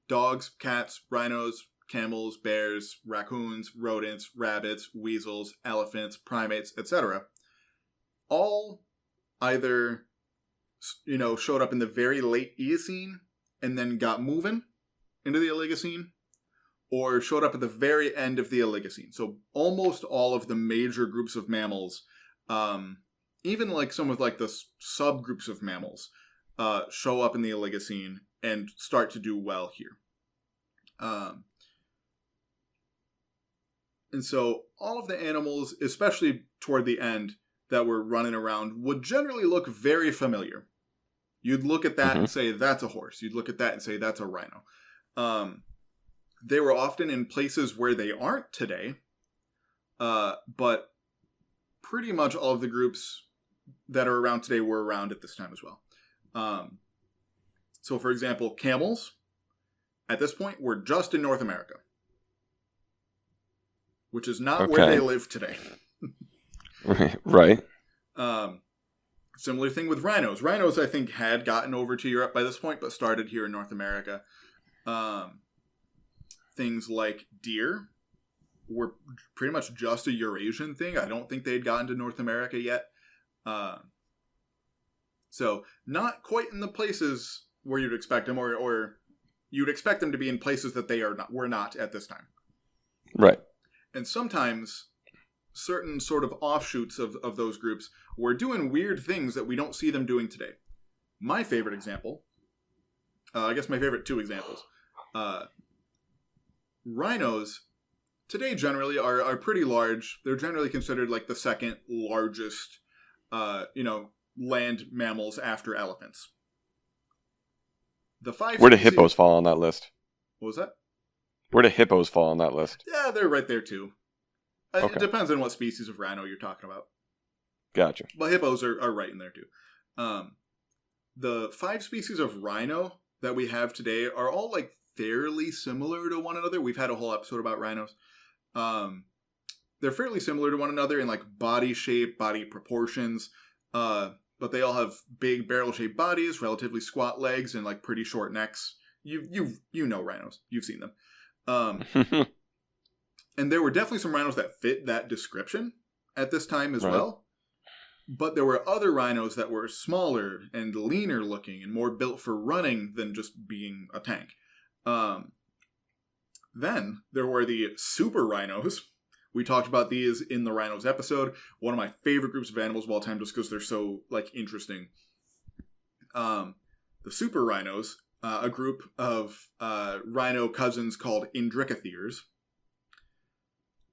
Dogs, cats, rhinos, camels, bears, raccoons, rodents, rabbits, weasels, elephants, primates, etc. All either showed up in the very late Eocene and then got moving into the Oligocene, or showed up at the very end of the Oligocene. So almost all of the major groups of mammals, even like some of like the subgroups of mammals, show up in the Oligocene and start to do well here. And so all of the animals, especially toward the end, that were running around would generally look very familiar. You'd look at that and say, that's a horse. You'd look at that and say, that's a rhino. They were often in places where they aren't today, but pretty much all of the groups that are around today were around at this time as well. So, for example, camels, at this point, were just in North America, which is not where they live today. Right. Similar thing with rhinos. Rhinos, I think, had gotten over to Europe by this point, but started here in North America. Things like deer were pretty much just a Eurasian thing. I don't think they'd gotten to North America yet. So not quite in the places where you'd expect them, or you'd expect them to be in places that they were not at this time. Right. And sometimes certain sort of offshoots of those groups were doing weird things that we don't see them doing today. My favorite example, I guess my favorite two examples, rhinos today generally are pretty large. They're generally considered like the second largest, land mammals after elephants. Where do hippos fall on that list? What was that? Where do hippos fall on that list? Yeah, they're right there too. It depends on what species of rhino you're talking about. Gotcha. But hippos are right in there too. The 5 species of rhino that we have today are all like fairly similar to one another. We've had a whole episode about rhinos. They're fairly similar to one another in like body shape, body proportions. But they all have big barrel-shaped bodies, relatively squat legs, and like pretty short necks. You know rhinos. You've seen them. And there were definitely some rhinos that fit that description at this time as well. But there were other rhinos that were smaller and leaner looking and more built for running than just being a tank. Then there were the super rhinos, We talked about these in the rhinos episode. One of my favorite groups of animals of all time, just because they're so interesting. The super rhinos, a group of rhino cousins called indricotheres.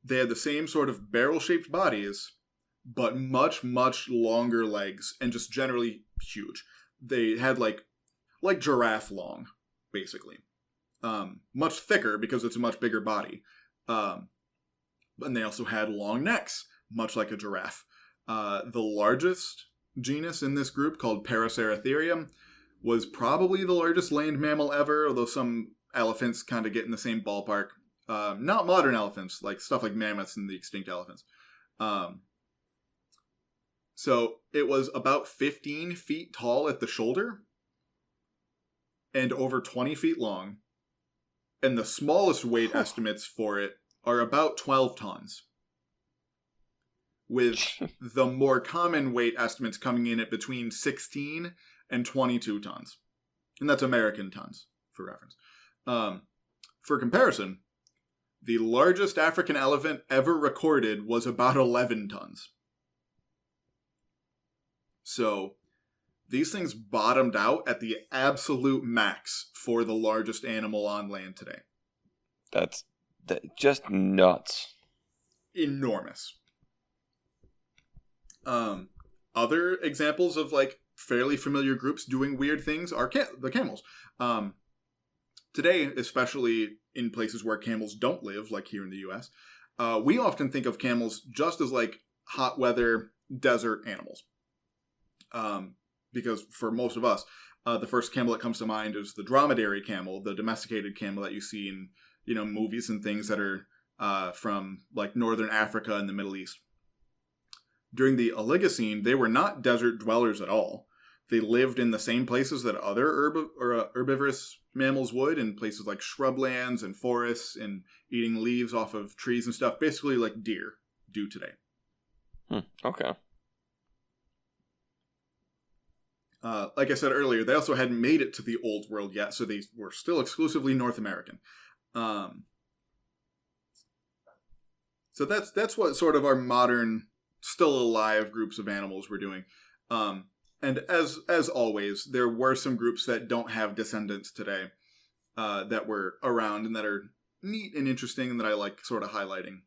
They had the same sort of barrel-shaped bodies, but much, much longer legs, and just generally huge. They had like giraffe long, basically. Much thicker because it's a much bigger body. And they also had long necks, much like a giraffe. The largest genus in this group, called Paraceratherium, was probably the largest land mammal ever, although some elephants kind of get in the same ballpark. Not modern elephants, like stuff like mammoths and the extinct elephants. So it was about 15 feet tall at the shoulder and over 20 feet long. And the smallest weight estimates for it are about 12 tons. With the more common weight estimates coming in at between 16 and 22 tons. And that's American tons, for reference. For comparison, the largest African elephant ever recorded was about 11 tons. So, these things bottomed out at the absolute max for the largest animal on land today. That's just nuts. Enormous. Other examples of fairly familiar groups doing weird things are the camels. Today, especially in places where camels don't live, like here in the U.S., we often think of camels just as hot weather desert animals. Because for most of us, the first camel that comes to mind is the dromedary camel, the domesticated camel that you see in movies and things that are from northern Africa and the Middle East. During the Oligocene, they were not desert dwellers at all. They lived in the same places that other herbivorous mammals would, in places like shrublands and forests, and eating leaves off of trees and stuff, basically like deer do today. Okay. Like I said earlier, they also hadn't made it to the Old World yet, so they were still exclusively North American. So that's what sort of our modern, still alive groups of animals were doing. And as always, there were some groups that don't have descendants today that were around and that are neat and interesting and that I like sort of highlighting.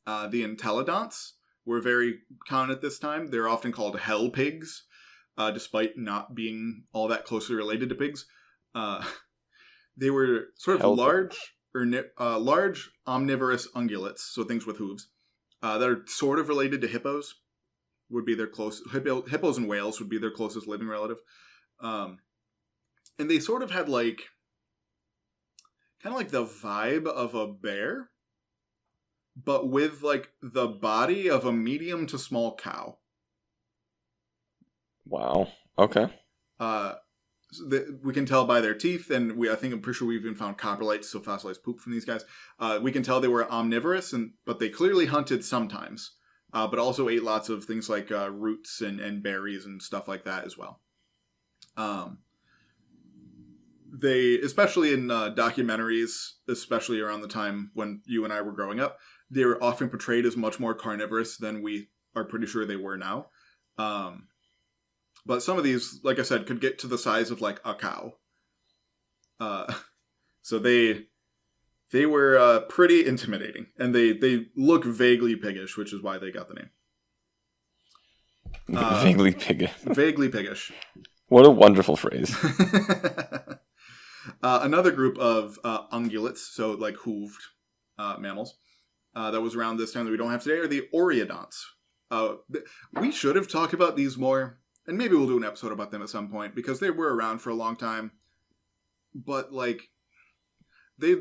The entelodonts were very common at this time. They're often called hell pigs, despite not being all that closely related to pigs. They were sort of large omnivorous ungulates, so things with hooves, that are sort of related to hippos. Would be their hippos and whales would be their closest living relative. And they sort of had kind of the vibe of a bear, but with the body of a medium to small cow. Wow. Okay. We can tell by their teeth, and I'm pretty sure we even found coprolites, so fossilized poop from these guys. We can tell they were omnivorous, but they clearly hunted sometimes. But also ate lots of things like roots and berries and stuff like that as well. They, especially in documentaries, especially around the time when you and I were growing up, they were often portrayed as much more carnivorous than we are pretty sure they were now. But some of these, like I said, could get to the size of a cow. So they were pretty intimidating, and they look vaguely piggish, which is why they got the name. Vaguely piggish. Vaguely piggish. What a wonderful phrase. Another group of ungulates, so hooved mammals, that was around this time that we don't have today, are the oreodonts. We should have talked about these more, and maybe we'll do an episode about them at some point, because they were around for a long time. But, they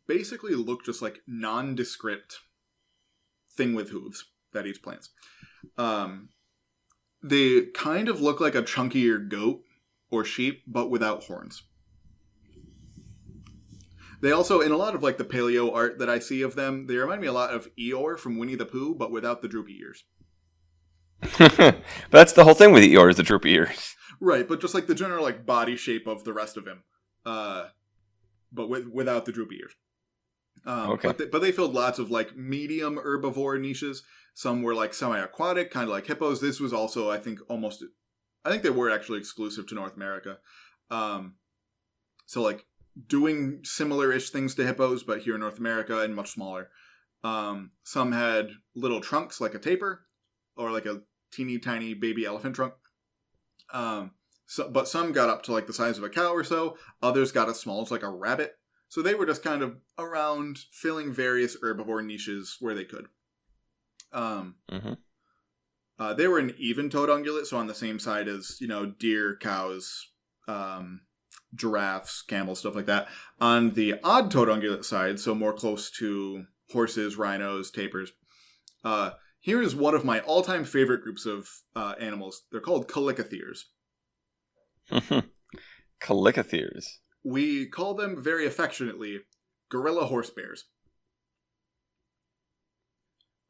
basically look just like nondescript thing with hooves that eats plants. They kind of look like a chunkier goat or sheep, but without horns. They also, in a lot of the paleo art that I see of them, they remind me a lot of Eeyore from Winnie the Pooh, but without the droopy ears. That's the whole thing with Eeyore, is the droopy ears. Right, but just the general body shape of the rest of him. But without the droopy ears. Okay. But they filled lots of like medium herbivore niches. Some were like semi-aquatic, kind of like hippos. This was also, I think they were actually exclusive to North America. So like doing similar-ish things to hippos, but here in North America and much smaller. Some had little trunks like a tapir, or like a teeny tiny baby elephant trunk. But some got up to like the size of a cow or so. Others got as small as like a rabbit. So they were just kind of around filling various herbivore niches where they could. They were an even-toed ungulate, so on the same side as, deer, cows, giraffes, camels, stuff like that. On the odd-toed ungulate side, so more close to horses, rhinos, tapirs, here is one of my all-time favorite groups of animals. They're called calicotheres. Calicotheres. We call them very affectionately gorilla horse bears.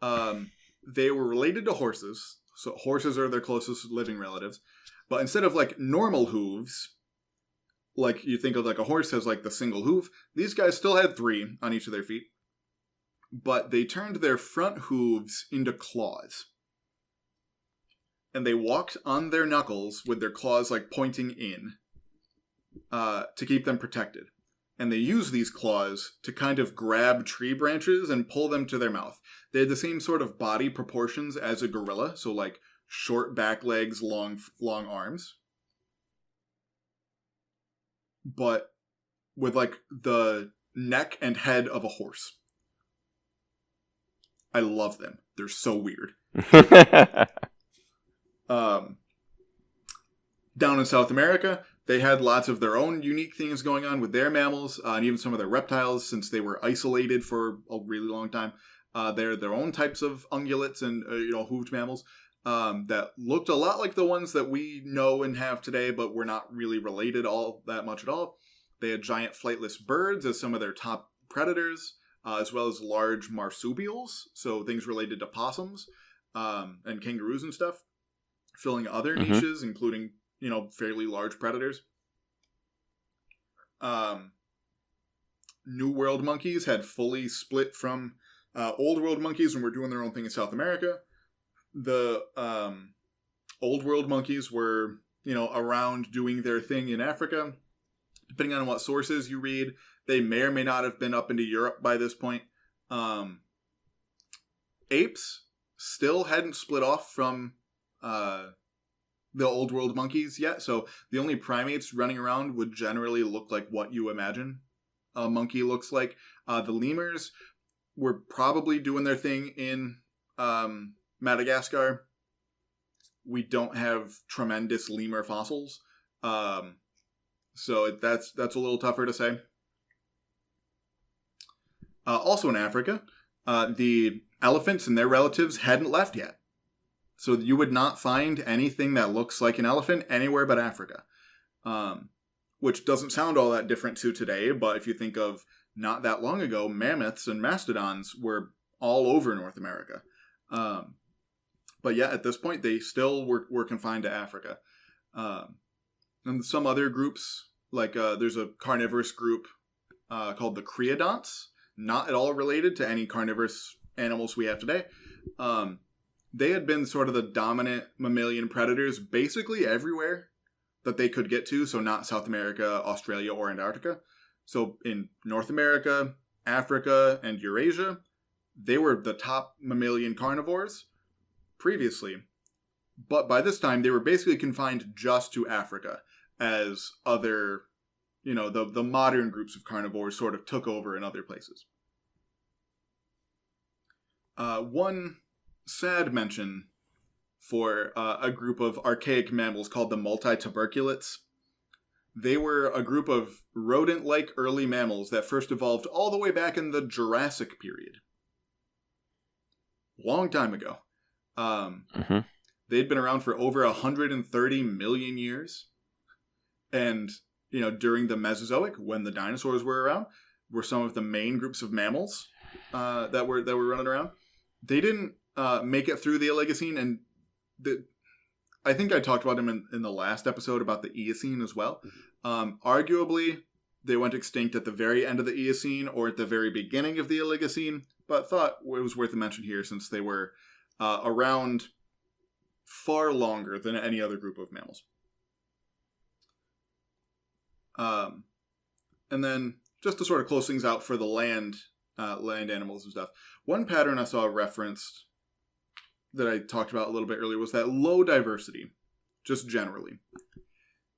They were related to horses, so horses are their closest living relatives. But instead of like normal hooves, like you think of like a horse has like the single hoof, these guys still had 3 on each of their feet. But they turned their front hooves into claws. And they walked on their knuckles with their claws like pointing in to keep them protected. And they used these claws to kind of grab tree branches and pull them to their mouth. They had the same sort of body proportions as a gorilla, so like short back legs, long arms. But with like the neck and head of a horse. I love them. They're so weird. Down in South America, they had lots of their own unique things going on with their mammals, and even some of their reptiles, since they were isolated for a really long time. They're their own types of ungulates and hooved mammals that looked a lot like the ones that we know and have today, but were not really related all that much at all. They had giant flightless birds as some of their top predators, as well as large marsupials, so things related to possums and kangaroos and stuff, filling other niches, including fairly large predators. New World monkeys had fully split from Old World monkeys and were doing their own thing in South America. The Old World monkeys were, around doing their thing in Africa. Depending on what sources you read, they may or may not have been up into Europe by this point. Apes still hadn't split off from the Old World monkeys yet, so the only primates running around would generally look like what you imagine a monkey looks like. The lemurs were probably doing their thing in Madagascar. We don't have tremendous lemur fossils, so that's a little tougher to say. Also in Africa, the elephants and their relatives hadn't left yet. So you would not find anything that looks like an elephant anywhere but Africa. Which doesn't sound all that different to today, but if you think of not that long ago, mammoths and mastodons were all over North America. But yeah, at this point, they still were confined to Africa. And some other groups, like there's a carnivorous group called the creodonts, not at all related to any carnivorous animals we have today. They had been sort of the dominant mammalian predators basically everywhere that they could get to, so not South America, Australia, or Antarctica. So in North America, Africa, and Eurasia, they were the top mammalian carnivores previously. But by this time, they were basically confined just to Africa, as other, the modern groups of carnivores sort of took over in other places. One sad mention for a group of archaic mammals called the multituberculates. They were a group of rodent-like early mammals that first evolved all the way back in the Jurassic period. Long time ago. They'd been around for over 130 million years. And, during the Mesozoic, when the dinosaurs were around, were some of the main groups of mammals that were running around. They didn't make it through the Oligocene, and I think I talked about them in the last episode about the Eocene as well. Arguably, they went extinct at the very end of the Eocene or at the very beginning of the Oligocene, but thought it was worth a mention here since they were around far longer than any other group of mammals. And then, just to sort of close things out for the land animals and stuff, one pattern I saw referenced that I talked about a little bit earlier was that low diversity, just generally.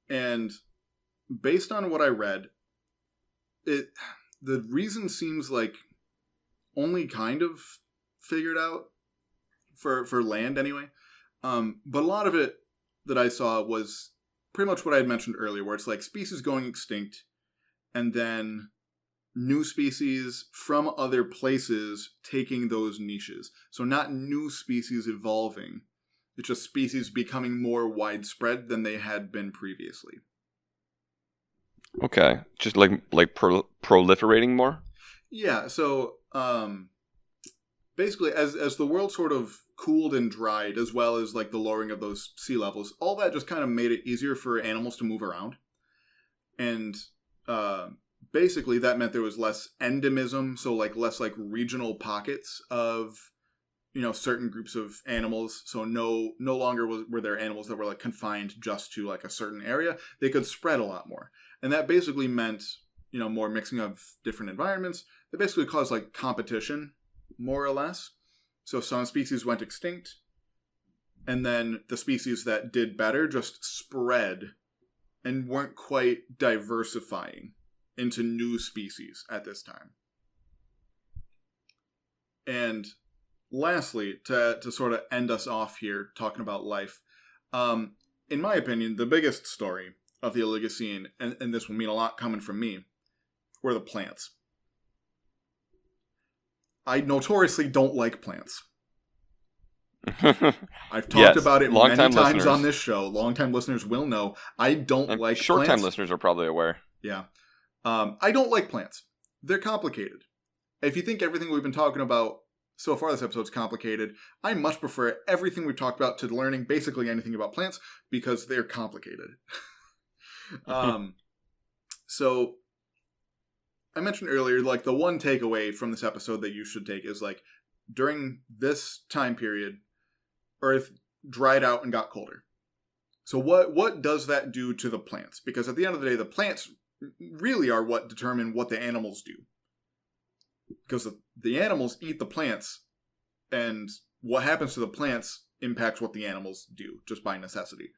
And based on what I read, the reason seems like only kind of figured out for land anyway. But a lot of it that I saw was pretty much what I had mentioned earlier, where it's like species going extinct and then new species from other places taking those niches. So not new species evolving. It's just species becoming more widespread than they had been previously. Okay. Just like proliferating more? Yeah, so basically as the world sort of cooled and dried, as well as like the lowering of those sea levels, all that just kind of made it easier for animals to move around. And basically that meant there was less endemism, so like less like regional pockets of, you know, certain groups of animals. So no longer were there animals that were like confined just to like a certain area. They could spread a lot more. And that basically meant, you know, more mixing of different environments. That basically caused like competition, more or less. So some species went extinct, and then the species that did better just spread and weren't quite diversifying into new species at this time. And lastly, to sort of end us off here, talking about life, in my opinion, the biggest story of the Oligocene, and this will mean a lot coming from me, were the plants. I notoriously don't like plants. I've talked about it many times on this show. Longtime listeners will know I don't like plants. Short-time listeners are probably aware. Yeah. I don't like plants. They're complicated. If you think everything we've been talking about so far this episode is complicated, I much prefer everything we've talked about to learning basically anything about plants because they're complicated. So I mentioned earlier, like the one takeaway from this episode that you should take is like during this time period, Earth dried out and got colder. So what does that do to the plants? Because at the end of the day, the plants really are what determine what the animals do. Because the animals eat the plants, and what happens to the plants impacts what the animals do, just by necessity.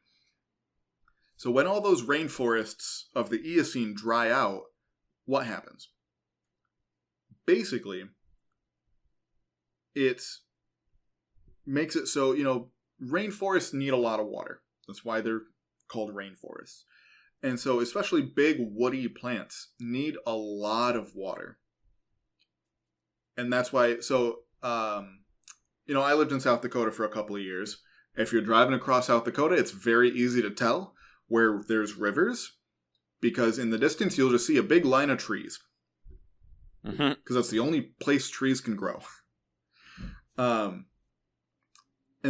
So when all those rainforests of the Eocene dry out, what happens? Basically, it makes it so, you know, rainforests need a lot of water. That's why they're called rainforests. And so especially big woody plants need a lot of water. And that's why, so, you know, I lived in South Dakota for a couple of years. If you're driving across South Dakota, it's very easy to tell where there's rivers, because in the distance you'll just see a big line of trees. Because that's the only place trees can grow. And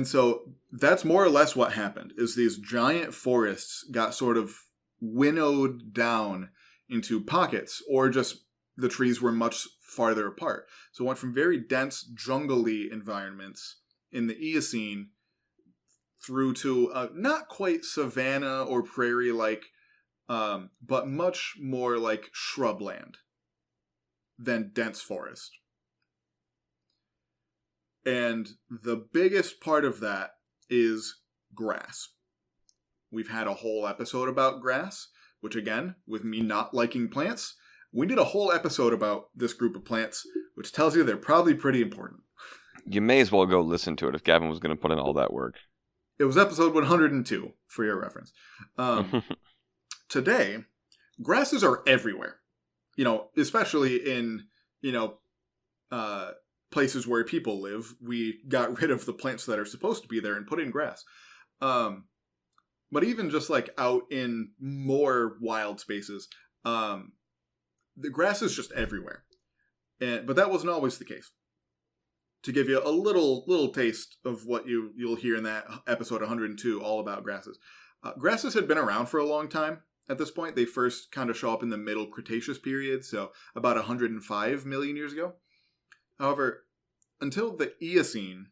so that's more or less what happened, is these giant forests got sort of winnowed down into pockets, or just the trees were much farther apart. So it went from very dense, jungly environments in the Eocene through to not quite savanna or prairie-like, but much more like shrubland than dense forest. And the biggest part of that is grass. We've had a whole episode about grass, which again, with me not liking plants, we did a whole episode about this group of plants, which tells you they're probably pretty important. You may as well go listen to it if Gavin was going to put in all that work. It was episode 102, for your reference. Today, grasses are everywhere. You know, especially in, you know, places where people live. We got rid of the plants that are supposed to be there and put in grass. But even just like out in more wild spaces, the grass is just everywhere. But that wasn't always the case. To give you a little taste of what you'll hear in that episode 102, all about grasses. Grasses had been around for a long time, at this point. They first kind of show up in the Middle Cretaceous period, so about 105 million years ago. However, until the Eocene,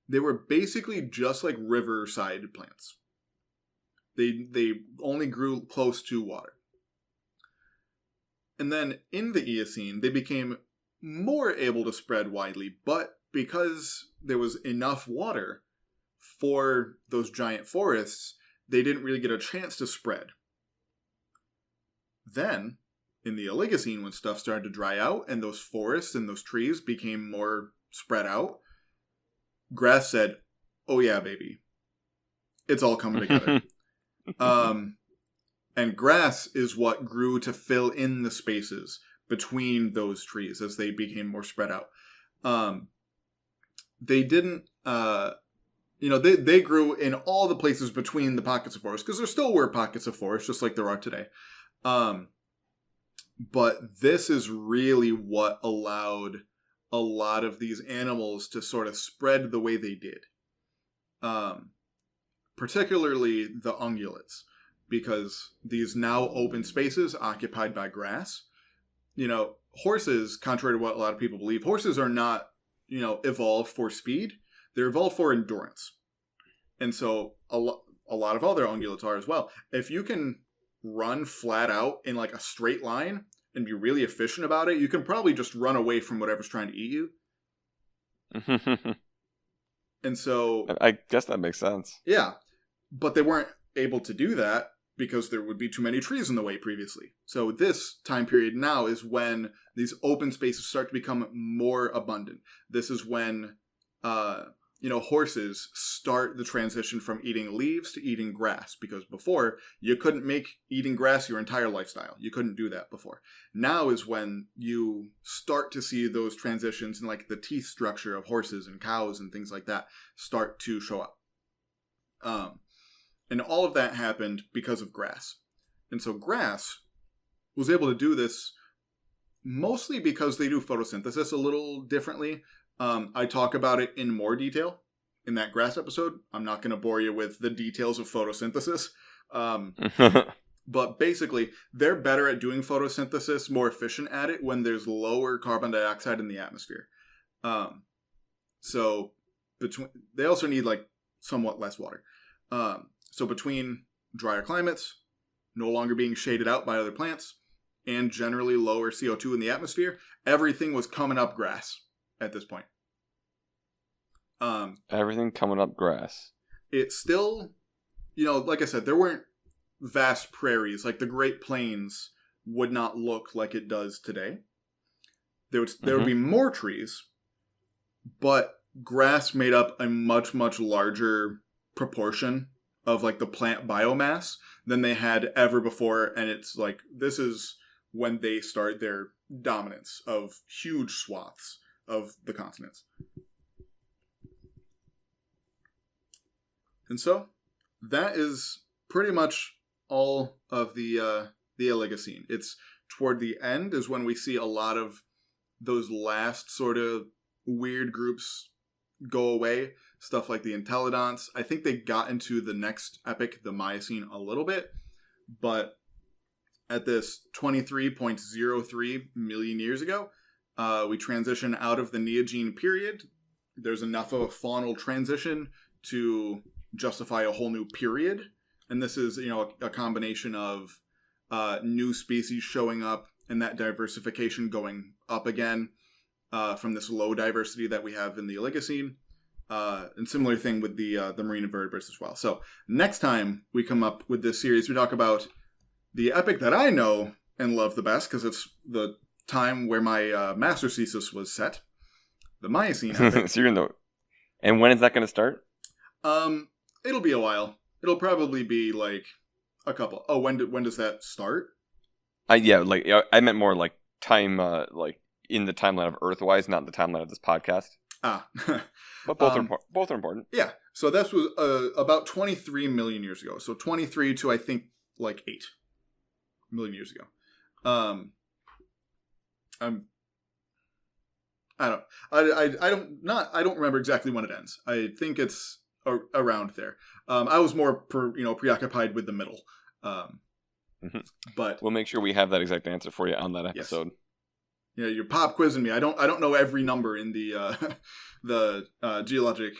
they were basically just like riverside plants. They only grew close to water. And then in the Eocene, they became more able to spread widely, but because there was enough water for those giant forests, they didn't really get a chance to spread. Then, in the Oligocene, when stuff started to dry out and those forests and those trees became more spread out, grass said, "Oh yeah, baby. It's all coming together." And grass is what grew to fill in the spaces between those trees as they became more spread out. They didn't, they grew in all the places between the pockets of forest, because there still were pockets of forest, just like there are today. But this is really what allowed a lot of these animals to sort of spread the way they did. Particularly the ungulates, because these now open spaces occupied by grass. Horses, contrary to what a lot of people believe, horses are not, evolved for speed. They're evolved for endurance. And so a lot of other ungulates are as well. If you can run flat out in like a straight line and be really efficient about it, you can probably just run away from whatever's trying to eat you. And so I guess that makes sense. Yeah. But they weren't able to do that because there would be too many trees in the way previously. So this time period now is when these open spaces start to become more abundant. This is when, horses start the transition from eating leaves to eating grass, because before you couldn't make eating grass your entire lifestyle. You couldn't do that before. Now is when you start to see those transitions in like the teeth structure of horses and cows and things like that start to show up. And all of that happened because of grass. And so grass was able to do this mostly because they do photosynthesis a little differently. I talk about it in more detail in that grass episode. I'm not going to bore you with the details of photosynthesis. But basically, they're better at doing photosynthesis, more efficient at it when there's lower carbon dioxide in the atmosphere. They also need like somewhat less water. So between drier climates, no longer being shaded out by other plants, and generally lower CO2 in the atmosphere, everything was coming up grass at this point. Everything coming up grass. It's still, like I said, there weren't vast prairies. Like the Great Plains would not look like it does today. There would be more trees, but grass made up a much, much larger proportion of like the plant biomass than they had ever before. And it's like, this is when they start their dominance of huge swaths of the continents. And so that is pretty much all of the Oligocene. It's toward the end is when we see a lot of those last sort of weird groups go away. Stuff like the Entelodonts. I think they got into the next epoch, the Miocene, a little bit. But at this 23.03 million years ago, we transition out of the Neogene period. There's enough of a faunal transition to justify a whole new period. And this is, a combination of new species showing up and that diversification going up again from this low diversity that we have in the Oligocene. And similar thing with the marine invertebrates as well. So next time we come up with this series, we talk about the epoch that I know and love the best because it's the time where my master's thesis was set, the Miocene epoch. So you're and when is that going to start? It'll be a while. It'll probably be like a couple. Oh, when does that start? I meant more like time, like in the timeline of Earthwise, not the timeline of this podcast. But both are important. Yeah. So that was about 23 million years ago. So 23 to I think like 8 million years ago. I don't remember exactly when it ends. I think it's around there. I was more preoccupied with the middle. But we'll make sure we have that exact answer for you on that episode. Yes. Yeah, you're pop quizzing me. I don't know every number in the geologic.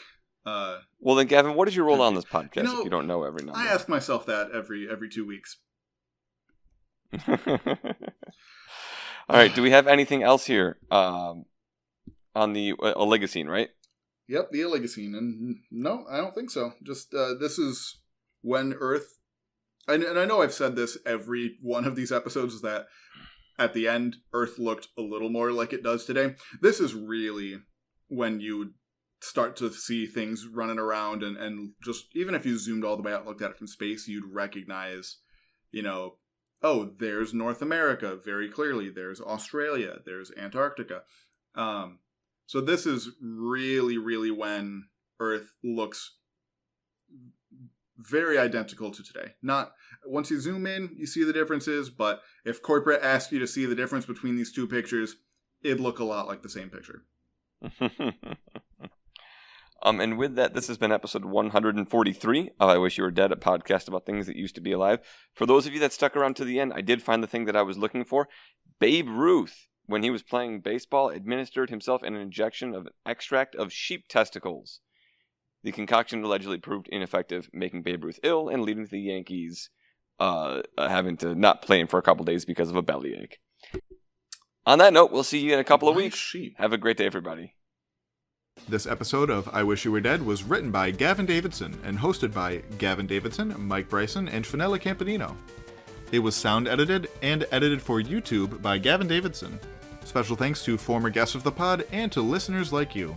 Well, then, Gavin, what is your role on this podcast if you don't know every number? I ask myself that every 2 weeks. All right. Do we have anything else here on the Oligocene, right? Yep, the Oligocene. And no, I don't think so. Just this is when Earth... And I know I've said this every one of these episodes, is that at the end, Earth looked a little more like it does today. This is really when you start to see things running around and just, even if you zoomed all the way out and looked at it from space, you'd recognize, oh, there's North America very clearly. There's Australia. There's Antarctica. So this is really, really when Earth looks very identical to today. Not once you zoom in, you see the differences, but if corporate asked you to see the difference between these two pictures, it'd look a lot like the same picture. And with that, this has been episode 143 of I Wish You Were Dead, a podcast about things that used to be alive. For those of you that stuck around to the end, I did find the thing that I was looking for. Babe Ruth, when he was playing baseball, administered himself an injection of an extract of sheep testicles. The concoction allegedly proved ineffective, making Babe Ruth ill and leading to the Yankees having to not play him for a couple days because of a bellyache. On that note, we'll see you in a couple of weeks. Sheep. Have a great day, everybody. This episode of I Wish You Were Dead was written by Gavin Davidson and hosted by Gavin Davidson, Mike Bryson, and Finella Campanino. It was sound edited and edited for YouTube by Gavin Davidson. Special thanks to former guests of the pod and to listeners like you.